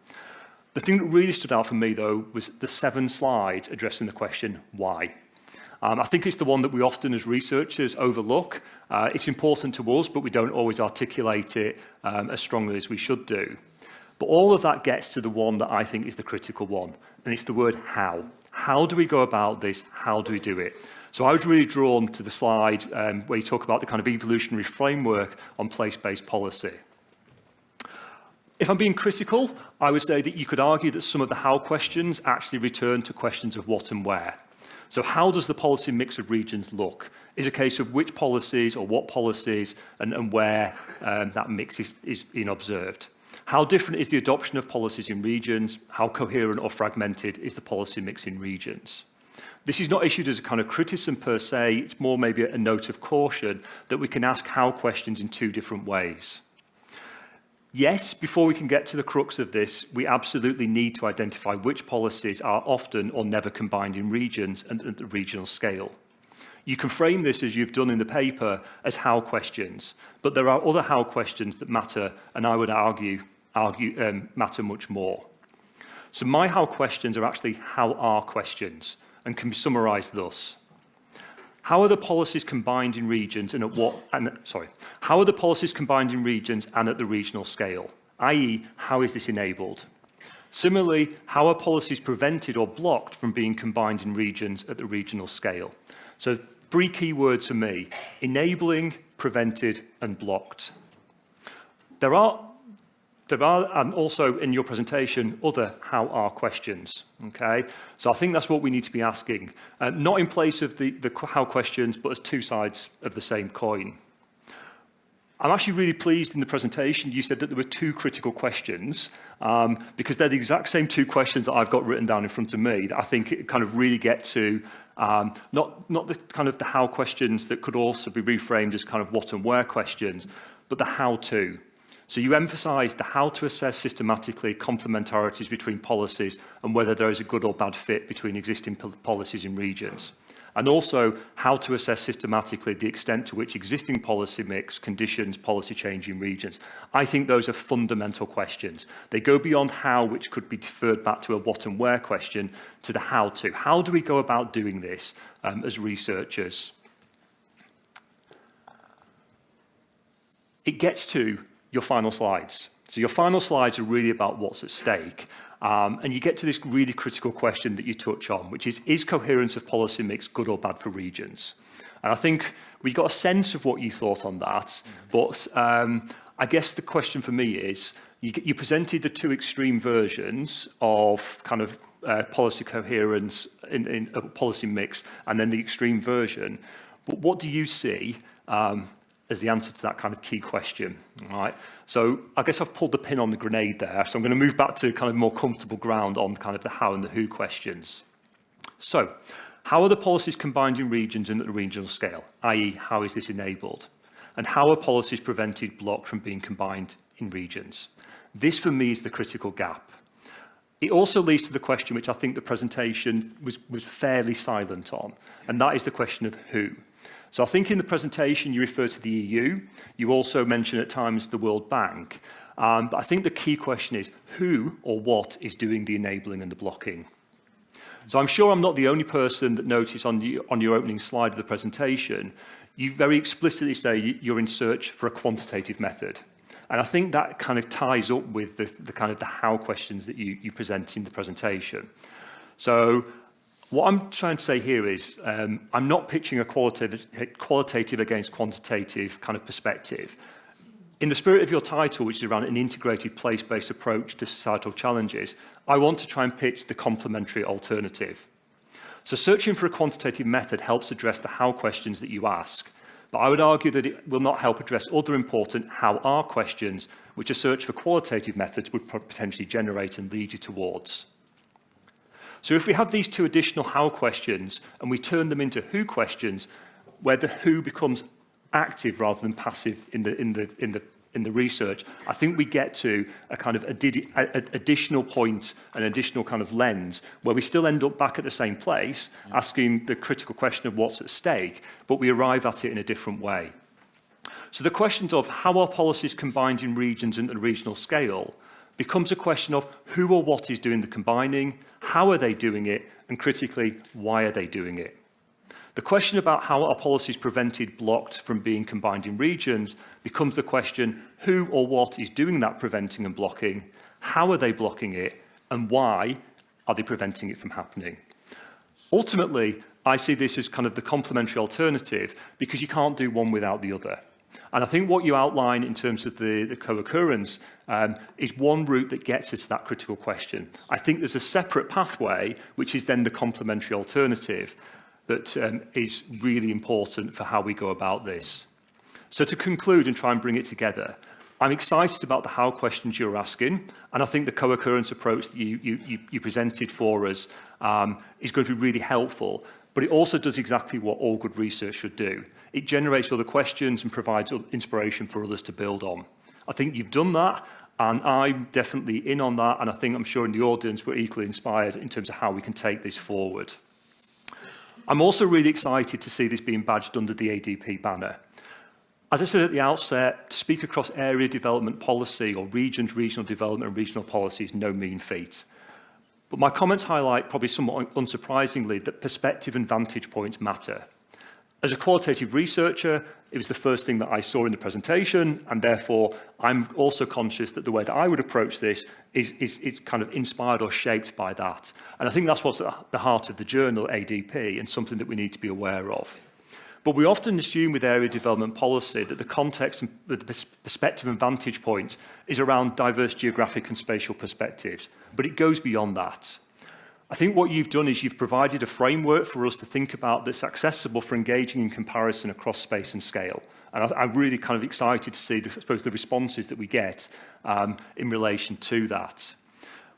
The thing that really stood out for me, though, was the 7 slides addressing the question, why? I think it's the one that we often as researchers overlook. It's important to us, but we don't always articulate it as strongly as we should do. But all of that gets to the one that I think is the critical one, and it's the word how. How do we go about this? How do we do it? So I was really drawn to the slide where you talk about the kind of evolutionary framework on place-based policy. If I'm being critical, I would say that you could argue that some of the how questions actually return to questions of what and where. So how does the policy mix of regions look? Is a case of which policies or what policies and where that mix is being observed. How different is the adoption of policies in regions? How coherent or fragmented is the policy mix in regions? This is not issued as a kind of criticism per se, it's more maybe a note of caution that we can ask how questions in 2 different ways. Yes, before we can get to the crux of this, we absolutely need to identify which policies are often or never combined in regions and at the regional scale. You can frame this, as you've done in the paper, as how questions, but there are other how questions that matter, and I would argue matter much more. So my how questions are actually how are questions, and can be summarised thus. How are the policies combined in regions and how are the policies combined in regions and at the regional scale? i.e., how is this enabled? Similarly, how are policies prevented or blocked from being combined in regions at the regional scale? So 3 key words for me: enabling, prevented, and blocked. There are, and also in your presentation, other how are questions, okay? So I think that's what we need to be asking, not in place of the how questions, but as 2 sides of the same coin. I'm actually really pleased in the presentation you said that there were 2 critical questions, because they're the exact same 2 questions that I've got written down in front of me that I think it kind of really get to, not the kind of the how questions that could also be reframed as kind of what and where questions, but the how to. So you emphasise the how to assess systematically complementarities between policies and whether there is a good or bad fit between existing policies in regions. And also how to assess systematically the extent to which existing policy mix conditions policy change in regions. I think those are fundamental questions. They go beyond how, which could be deferred back to a what and where question, to the how to. How do we go about doing this as researchers? It gets to your final slides. So your final slides are really about what's at stake. And you get to this really critical question that you touch on, which is coherence of policy mix good or bad for regions? And I think we got a sense of what you thought on that, but I guess the question for me is, you presented the 2 extreme versions of kind of policy coherence in a policy mix, and then the extreme version. But what do you see as the answer to that kind of key question, all right? So I guess I've pulled the pin on the grenade there, so I'm going to move back to kind of more comfortable ground on kind of the how and the who questions. So, how are the policies combined in regions and at the regional scale, i.e. how is this enabled? And how are policies prevented, blocked from being combined in regions? This for me is the critical gap. It also leads to the question which I think the presentation was fairly silent on, and that is the question of who. So I think in the presentation you refer to the EU, you also mention at times the World Bank, but I think the key question is who or what is doing the enabling and the blocking. So I'm sure I'm not the only person that noticed on your opening slide of the presentation, you very explicitly say you're in search for a quantitative method. And I think that kind of ties up with the kind of the how questions that you present in the presentation. So what I'm trying to say here is I'm not pitching a qualitative against quantitative kind of perspective. In the spirit of your title, which is around an integrated place-based approach to societal challenges, I want to try and pitch the complementary alternative. So searching for a quantitative method helps address the how questions that you ask, but I would argue that it will not help address other important how are questions, which a search for qualitative methods would potentially generate and lead you towards. So if we have these 2 additional how questions and we turn them into who questions, where the who becomes active rather than passive in the in the research, I think we get to a kind of additional point, an additional kind of lens, where we still end up back at the same place, asking the critical question of what's at stake, but we arrive at it in a different way. So the questions of how are policies combined in regions and at the regional scale becomes a question of who or what is doing the combining, how are they doing it, and critically, why are they doing it? The question about how are policies prevented, blocked from being combined in regions becomes the question who or what is doing that preventing and blocking, how are they blocking it, and why are they preventing it from happening? Ultimately, I see this as kind of the complementary alternative because you can't do one without the other. And I think what you outline in terms of the co-occurrence is one route that gets us to that critical question. I think there's a separate pathway, which is then the complementary alternative, that is really important for how we go about this. So to conclude and try and bring it together, I'm excited about the how questions you're asking, and I think the co-occurrence approach that you presented for us is going to be really helpful, but it also does exactly what all good research should do. It generates other questions and provides inspiration for others to build on. I think you've done that, and I'm definitely in on that, and I'm sure in the audience we're equally inspired in terms of how we can take this forward. I'm also really excited to see this being badged under the ADP banner. As I said at the outset, to speak across area development policy or regions, regional development and regional policy is no mean feat. But my comments highlight, probably somewhat unsurprisingly, that perspective and vantage points matter. As a qualitative researcher, it was the first thing that I saw in the presentation, and therefore I'm also conscious that the way that I would approach this is kind of inspired or shaped by that. And I think that's what's at the heart of the journal, ADP, and something that we need to be aware of. But we often assume with area development policy that the context and the perspective and vantage point is around diverse geographic and spatial perspectives, but it goes beyond that. I think what you've done is you've provided a framework for us to think about that's accessible for engaging in comparison across space and scale. And I'm really kind of excited to see, I suppose, the responses that we get in relation to that.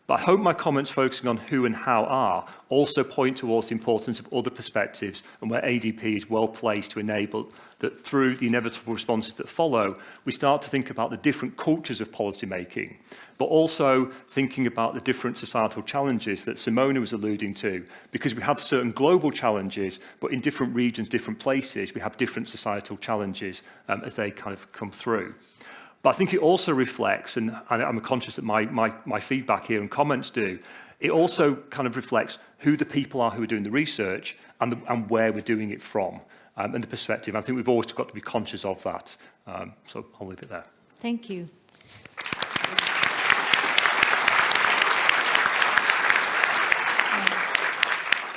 But I hope my comments focusing on who and how are also point towards the importance of other perspectives and where ADP is well placed to enable that through the inevitable responses that follow, we start to think about the different cultures of policy making, but also thinking about the different societal challenges that Simona was alluding to, because we have certain global challenges, but in different regions, different places, we have different societal challenges as they kind of come through. But I think it also reflects, and I'm conscious that my feedback here and comments do, it also kind of reflects who the people are who are doing the research and where we're doing it from, and the perspective. I think we've always got to be conscious of that. So I'll leave it there. Thank you.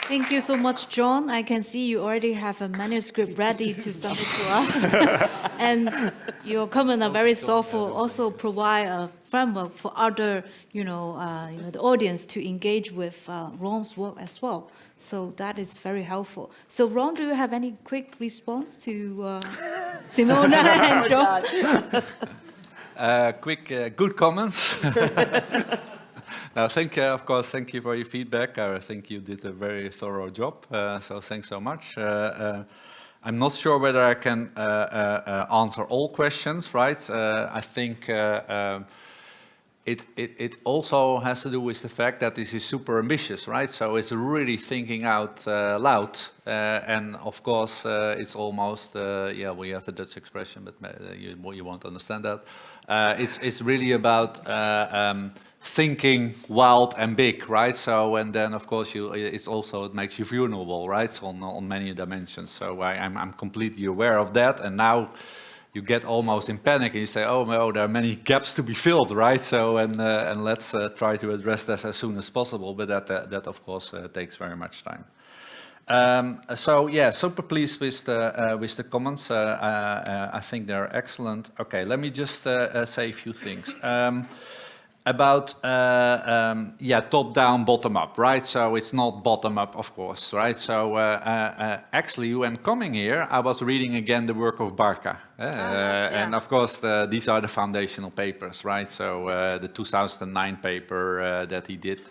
Thank you so much, John. I can see you already have a manuscript ready to submit to us. And your comments are very thoughtful, also provide a framework for other, the audience to engage with Ron's work as well. So that is very helpful. So Ron, do you have any quick response to Simona and John? Good comments. Now, thank you for your feedback. I think you did a very thorough job, so thanks so much. I'm not sure whether I can answer all questions, right? I think it also has to do with the fact that this is super ambitious, right? So it's really thinking out loud, and of course it's almost we have a Dutch expression, but you won't understand that. It's really about thinking wild and big, right? So, and then of course it makes you vulnerable, right? On many dimensions. So I'm completely aware of that, and now you get almost in panic and you say, oh no, there are many gaps to be filled, right? So and let's try to address this as soon as possible, but that of course takes very much time. So yeah, super pleased with the comments. I think they're excellent. Okay, let me just say a few things. About top-down, bottom-up, right? So it's not bottom-up, of course, right? So actually, when coming here, I was reading again the work of Barca, and of course, these are the foundational papers, right? So the 2009 paper that he did,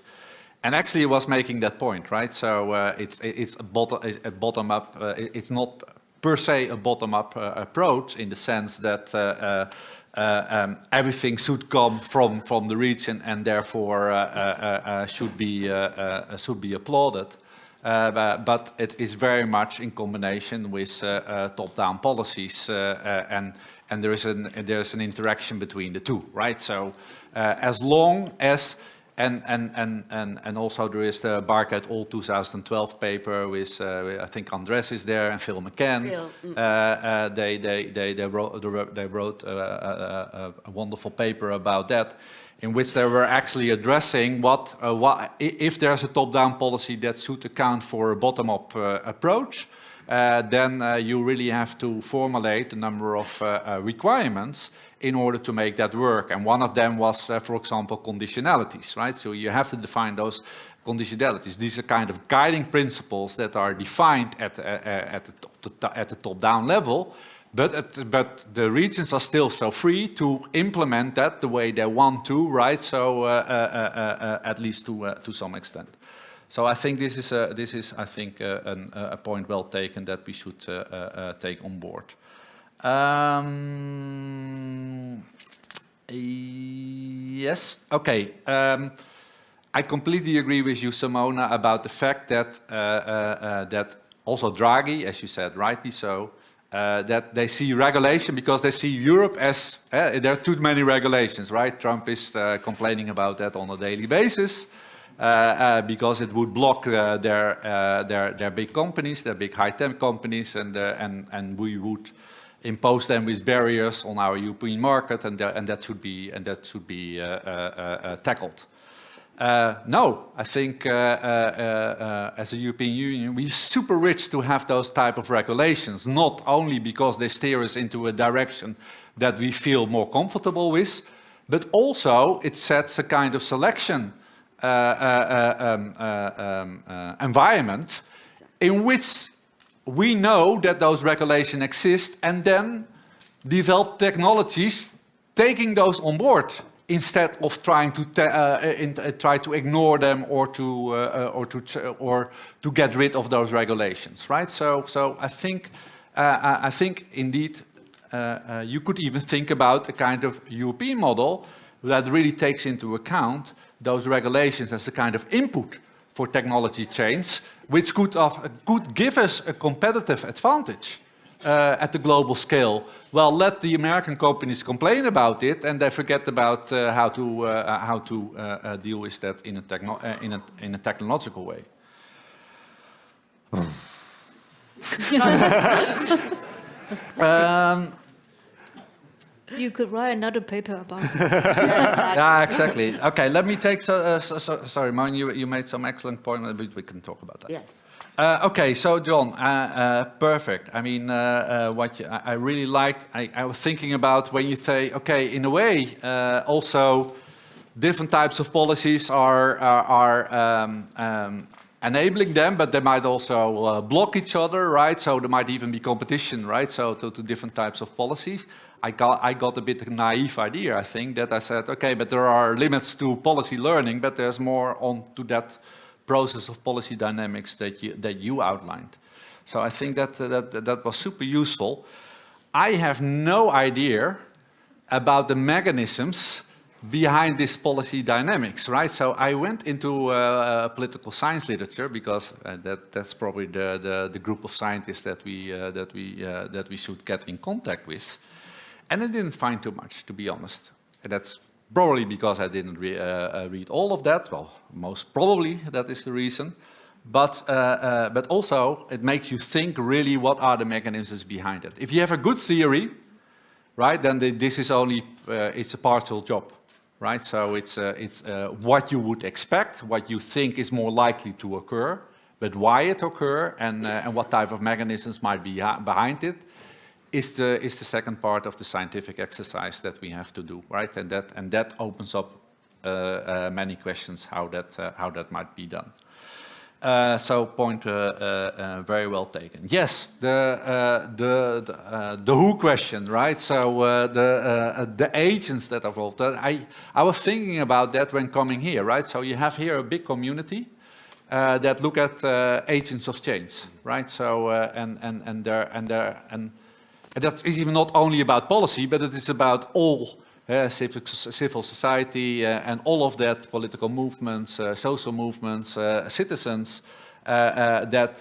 and actually, he was making that point, right? So it's a bottom-up. It's not per se a bottom-up approach in the sense that everything should come from the region and therefore should be applauded. But it is very much in combination with top-down policies, and there's an interaction between the two, right? So as long as and also there is the Bark et al. 2012 paper with I think Andres is there and Phil McCann. They wrote a wonderful paper about that, in which they were actually addressing what if there's a top-down policy that should account for a bottom-up approach, then you really have to formulate a number of requirements in order to make that work. And one of them was, for example, conditionalities, right? So you have to define those conditionalities. These are kind of guiding principles that are defined at the top-down level, but the regions are still so free to implement that the way they want to, right? So at least to some extent. So I think this is I think a point well taken that we should take on board. Yes, okay. I completely agree with you, Simona, about the fact that that also Draghi, as you said, rightly so, that they see regulation because they see Europe as there are too many regulations, right? Trump is complaining about that on a daily basis because it would block their big companies, their big high-tech companies, and we would impose them with barriers on our European market, and that should be tackled. No, I think as a European Union, we're super rich to have those type of regulations, not only because they steer us into a direction that we feel more comfortable with, but also it sets a kind of selection environment in which we know that those regulations exist, and then develop technologies taking those on board instead of trying to try to ignore them or to get rid of those regulations, right? So I think indeed you could even think about a kind of European model that really takes into account those regulations as a kind of input for technology change, which could give us a competitive advantage at the global scale. Well, let the American companies complain about it, and they forget about how to deal with that in a technological way. You could write another paper about it. Yeah, exactly. Okay, let me take. Sorry, Man, you made some excellent point. But we can talk about that. Yes. Okay, so John, perfect. I mean, I really liked. I was thinking about when you say, okay, in a way, also different types of policies are enabling them, but they might also block each other, right? So there might even be competition, right? So to different types of policies. I got a bit naive idea, I think, that I said, okay, but there are limits to policy learning, but there's more on to that process of policy dynamics that you outlined. So I think that was super useful. I have no idea about the mechanisms behind this policy dynamics, right? So I went into political science literature because that's probably the group of scientists that we should get in contact with. And I didn't find too much, to be honest. And that's probably because I didn't read all of that. Well, most probably that is the reason. But also it makes you think really what are the mechanisms behind it. If you have a good theory, right, then this is only it's a partial job, right? So it's what you would expect, what you think is more likely to occur, but why it occur and what type of mechanisms might be behind it. Is the second part of the scientific exercise that we have to do, right? And that opens up many questions how that might be done. So point very well taken. Yes, the who question, right? So the agents that are involved. I was thinking about that when coming here, right? So you have here a big community that look at agents of change, right? So and And that is even not only about policy, but it is about all civil society and all of that, political movements, social movements, citizens that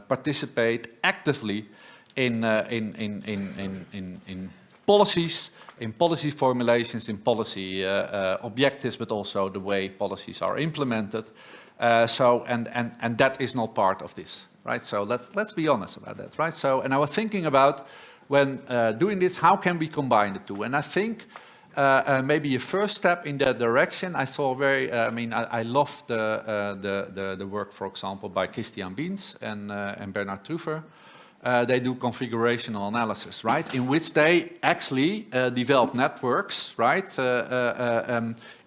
participate actively in policies, in policy formulations, in policy objectives, but also the way policies are implemented. And that is not part of this, right? So let's be honest about that, right? So, and I was thinking about when doing this, how can we combine the two? And I think maybe a first step in that direction, I saw I love the work, for example, by Christian Wiens and Bernard Truffer. They do configurational analysis, right? In which they actually develop networks, right?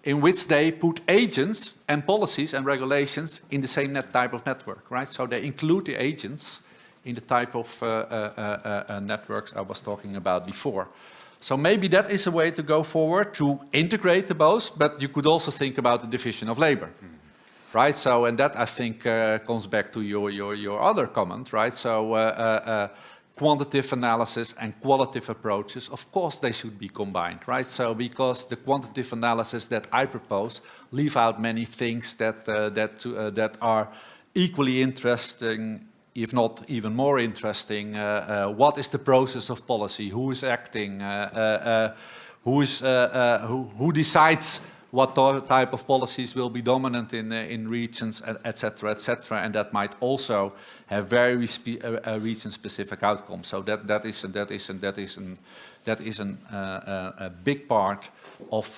In which they put agents and policies and regulations in the same type of network, right? So they include the agents in the type of networks I was talking about before. So maybe that is a way to go forward, to integrate the both, but you could also think about the division of labor. Right, so and that I think comes back to your other comment, right? So quantitative analysis and qualitative approaches, of course, they should be combined, right? So because the quantitative analysis that I propose leave out many things that are equally interesting, if not even more interesting. What is the process of policy? Who is acting? Who decides what type of policies will be dominant in regions, etc., etc., and that might also have very region-specific outcomes. So that is a big part of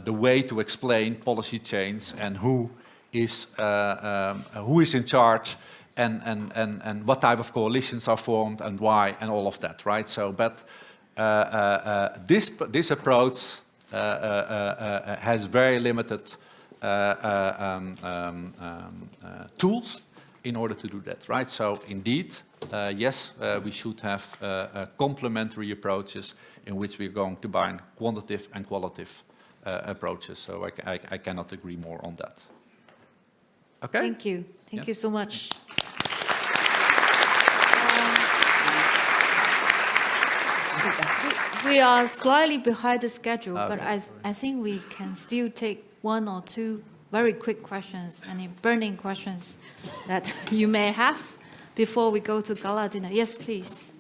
the way to explain policy change and who is in charge and what type of coalitions are formed and why and all of that, right? So, but this approach has very limited tools in order to do that, right? So indeed, yes, we should have complementary approaches in which we're going to combine quantitative and qualitative approaches. So I cannot agree more on that. Okay? Thank you. Thank you so much. We are slightly behind the schedule, but I think we can still take one or two very quick questions, any burning questions that you may have before we go to gala dinner. Yes, please.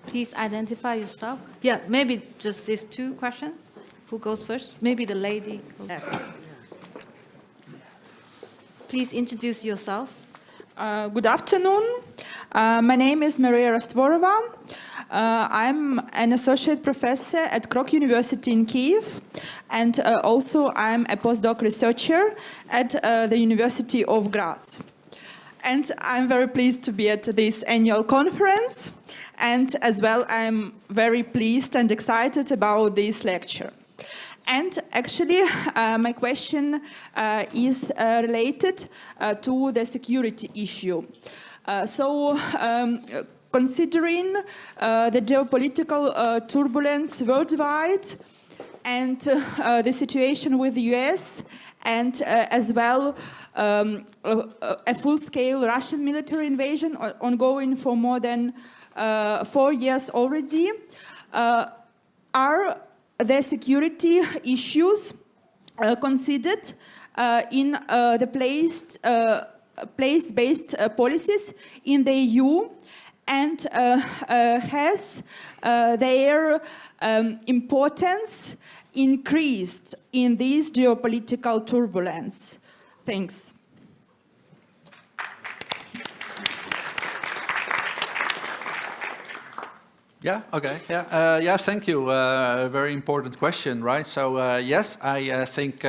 Please identify yourself. Yeah, maybe just these two questions. Who goes first? Maybe the lady goes first. Please introduce yourself. Good afternoon. My name is Maria Rastvorova. I'm an associate professor at Krok University in Kyiv, and also I'm a postdoc researcher at the University of Graz. And I'm very pleased to be at this annual conference, and as well I'm very pleased and excited about this lecture. And actually, my question is related to the security issue. Considering the geopolitical turbulence worldwide and the situation with the US and as well a full-scale Russian military invasion ongoing for more than 4 years already, are the security issues considered in the place-based policies in the EU, and has their importance increased in this geopolitical turbulence? Thanks. Yeah, okay, yeah, thank you. A very important question, right? So, yes, I think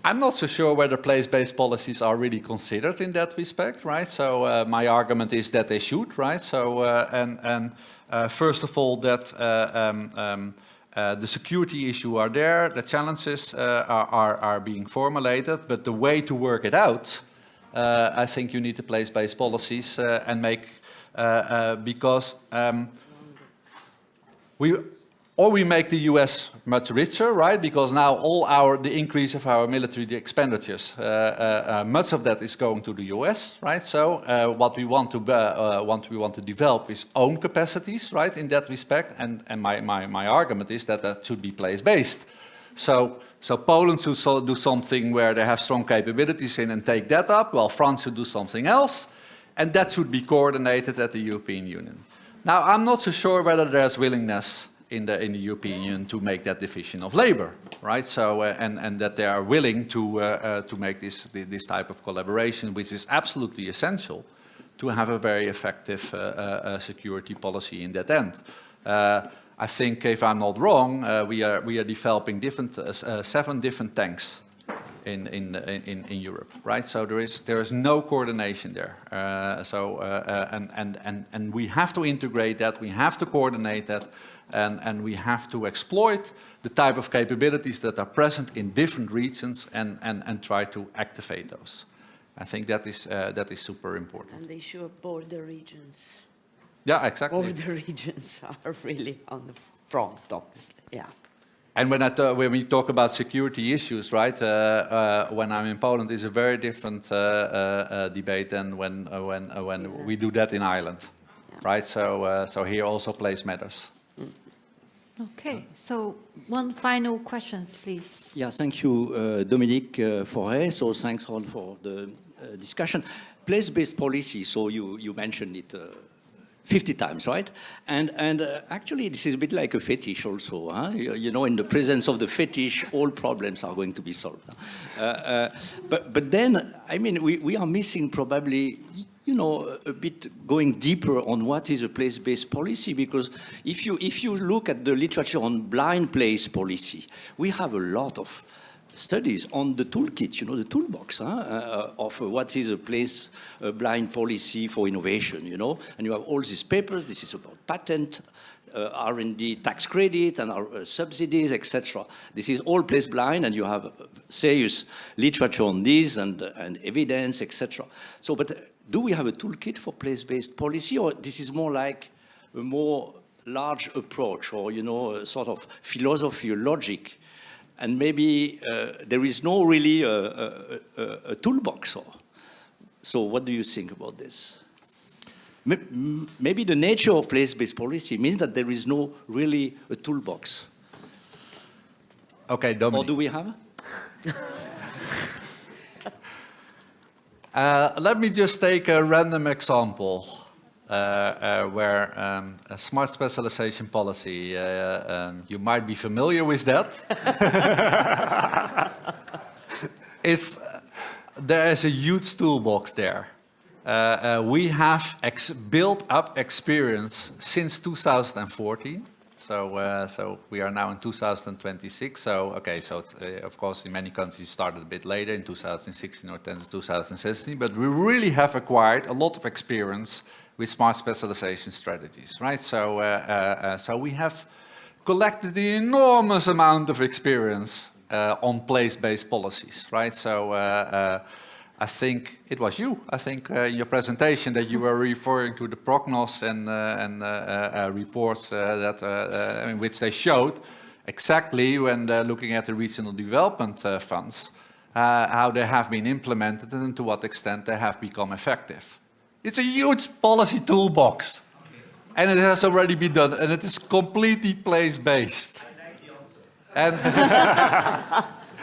I'm not so sure whether place-based policies are really considered in that respect, right? So my argument is that they should, right? So first of all, that the security issue are there, the challenges are being formulated, but the way to work it out, I think you need the place-based policies and make because Or we make the US much richer, right? Because now the increase of our military expenditures, much of that is going to the US, right? So what we want to develop is own capacities, right? In that respect, and my argument is that should be place-based. So Poland should do something where they have strong capabilities in and take that up, while France should do something else, and that should be coordinated at the European Union. Now, I'm not so sure whether there's willingness in the European Union to make that division of labor, right? So, and that they are willing to make this type of collaboration, which is absolutely essential to have a very effective security policy in that end. I think, if I'm not wrong, we are developing 7 different tanks in Europe, right? So there is no coordination there. And we have to integrate that. We have to coordinate that. And we have to exploit the type of capabilities that are present in different regions and try to activate those. I think that is super important. And the issue of border regions. Yeah, exactly. Border regions are really on the front, obviously. Yeah. And when we talk about security issues, right? When I'm in Poland, is a very different debate than when we do that in Ireland, right? So here also place matters. Okay, so one final question, please. Yeah, thank you, Dominique Forêt. So thanks all for the discussion. Place-based policy, so you mentioned it 50 times, right? And actually, this is a bit like a fetish also. Huh? You know, in the presence of the fetish, all problems are going to be solved. But then, I mean, we are missing probably, you know, a bit going deeper on what is a place-based policy, because if you look at the literature on blind place policy, we have a lot of studies on the toolkit, you know, the toolbox of what is a blind policy for innovation, you know. And you have all these papers. This is about patent, R&D tax credit, and our subsidies, etc. This is all place blind, and you have serious literature on this and evidence, etc. So, but do we have a toolkit for place-based policy, or this is more like a more large approach, or, you know, a sort of philosophy or logic? And maybe there is no really a toolbox. So what do you think about this? Maybe the nature of place-based policy means that there is no really a toolbox. Okay, Dominique. Or do we have? Let me just take a random example where a smart specialization policy, you might be familiar with that. There is a huge toolbox there. We have built up experience since 2014. So we are now in 2026. So okay, so of course in many countries it started a bit later in 2016 or 2017, but we really have acquired a lot of experience with smart specialization strategies, right? So we have collected an enormous amount of experience on place-based policies, right? So I think it was you, I think in your presentation that you were referring to the Prognos and reports in which they showed exactly when looking at the regional development funds, how they have been implemented and to what extent they have become effective. It's a huge policy toolbox, and it has already been done, and it is completely place-based. And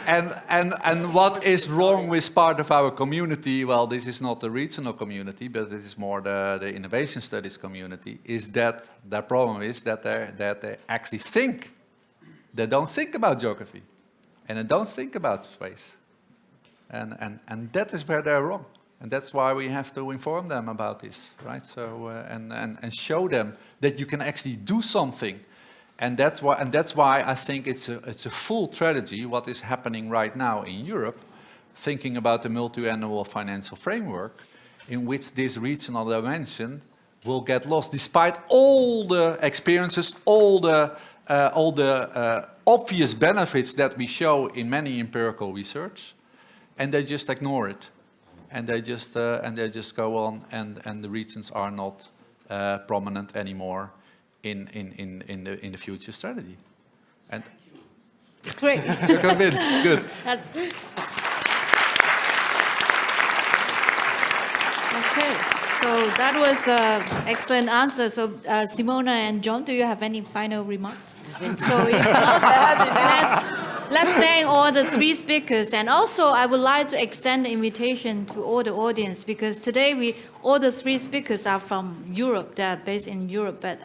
And what is wrong with part of our community, well, this is not the regional community, but it is more the innovation studies community, is that their problem is that they actually think. They don't think about geography, and they don't think about space. And that is where they're wrong. And that's why we have to inform them about this, right? So, and show them that you can actually do something. And that's why I think it's a full strategy, what is happening right now in Europe, thinking about the multi-annual financial framework, in which this regional dimension will get lost, despite all the experiences, all the obvious benefits that we show in many empirical research, and they just ignore it, and they just go on, and the regions are not prominent anymore in the future strategy. And Great. you're convinced. Good. Okay, so that was an excellent answer. So Simona and John, do you have any final remarks? So if not, let's thank all the three speakers. And also, I would like to extend the invitation to all the audience, because today all the three speakers are from Europe. They are based in Europe, but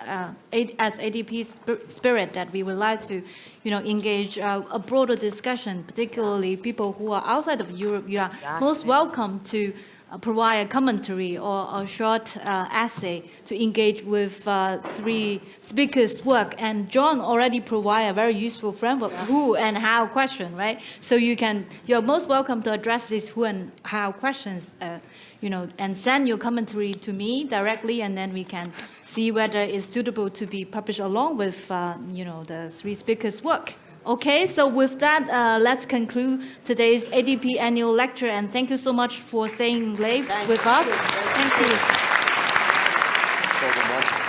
as ADP spirit, that we would like to, engage a broader discussion, particularly people who are outside of Europe. You are most welcome to provide a commentary or a short essay to engage with three speakers' work. And John already provided a very useful framework, who and how question, right? So you're most welcome to address these who and how questions, and send your commentary to me directly, and then we can see whether it's suitable to be published along with, the three speakers' work. Okay, so with that, let's conclude today's ADP annual lecture, and thank you so much for staying late with us. Thank you.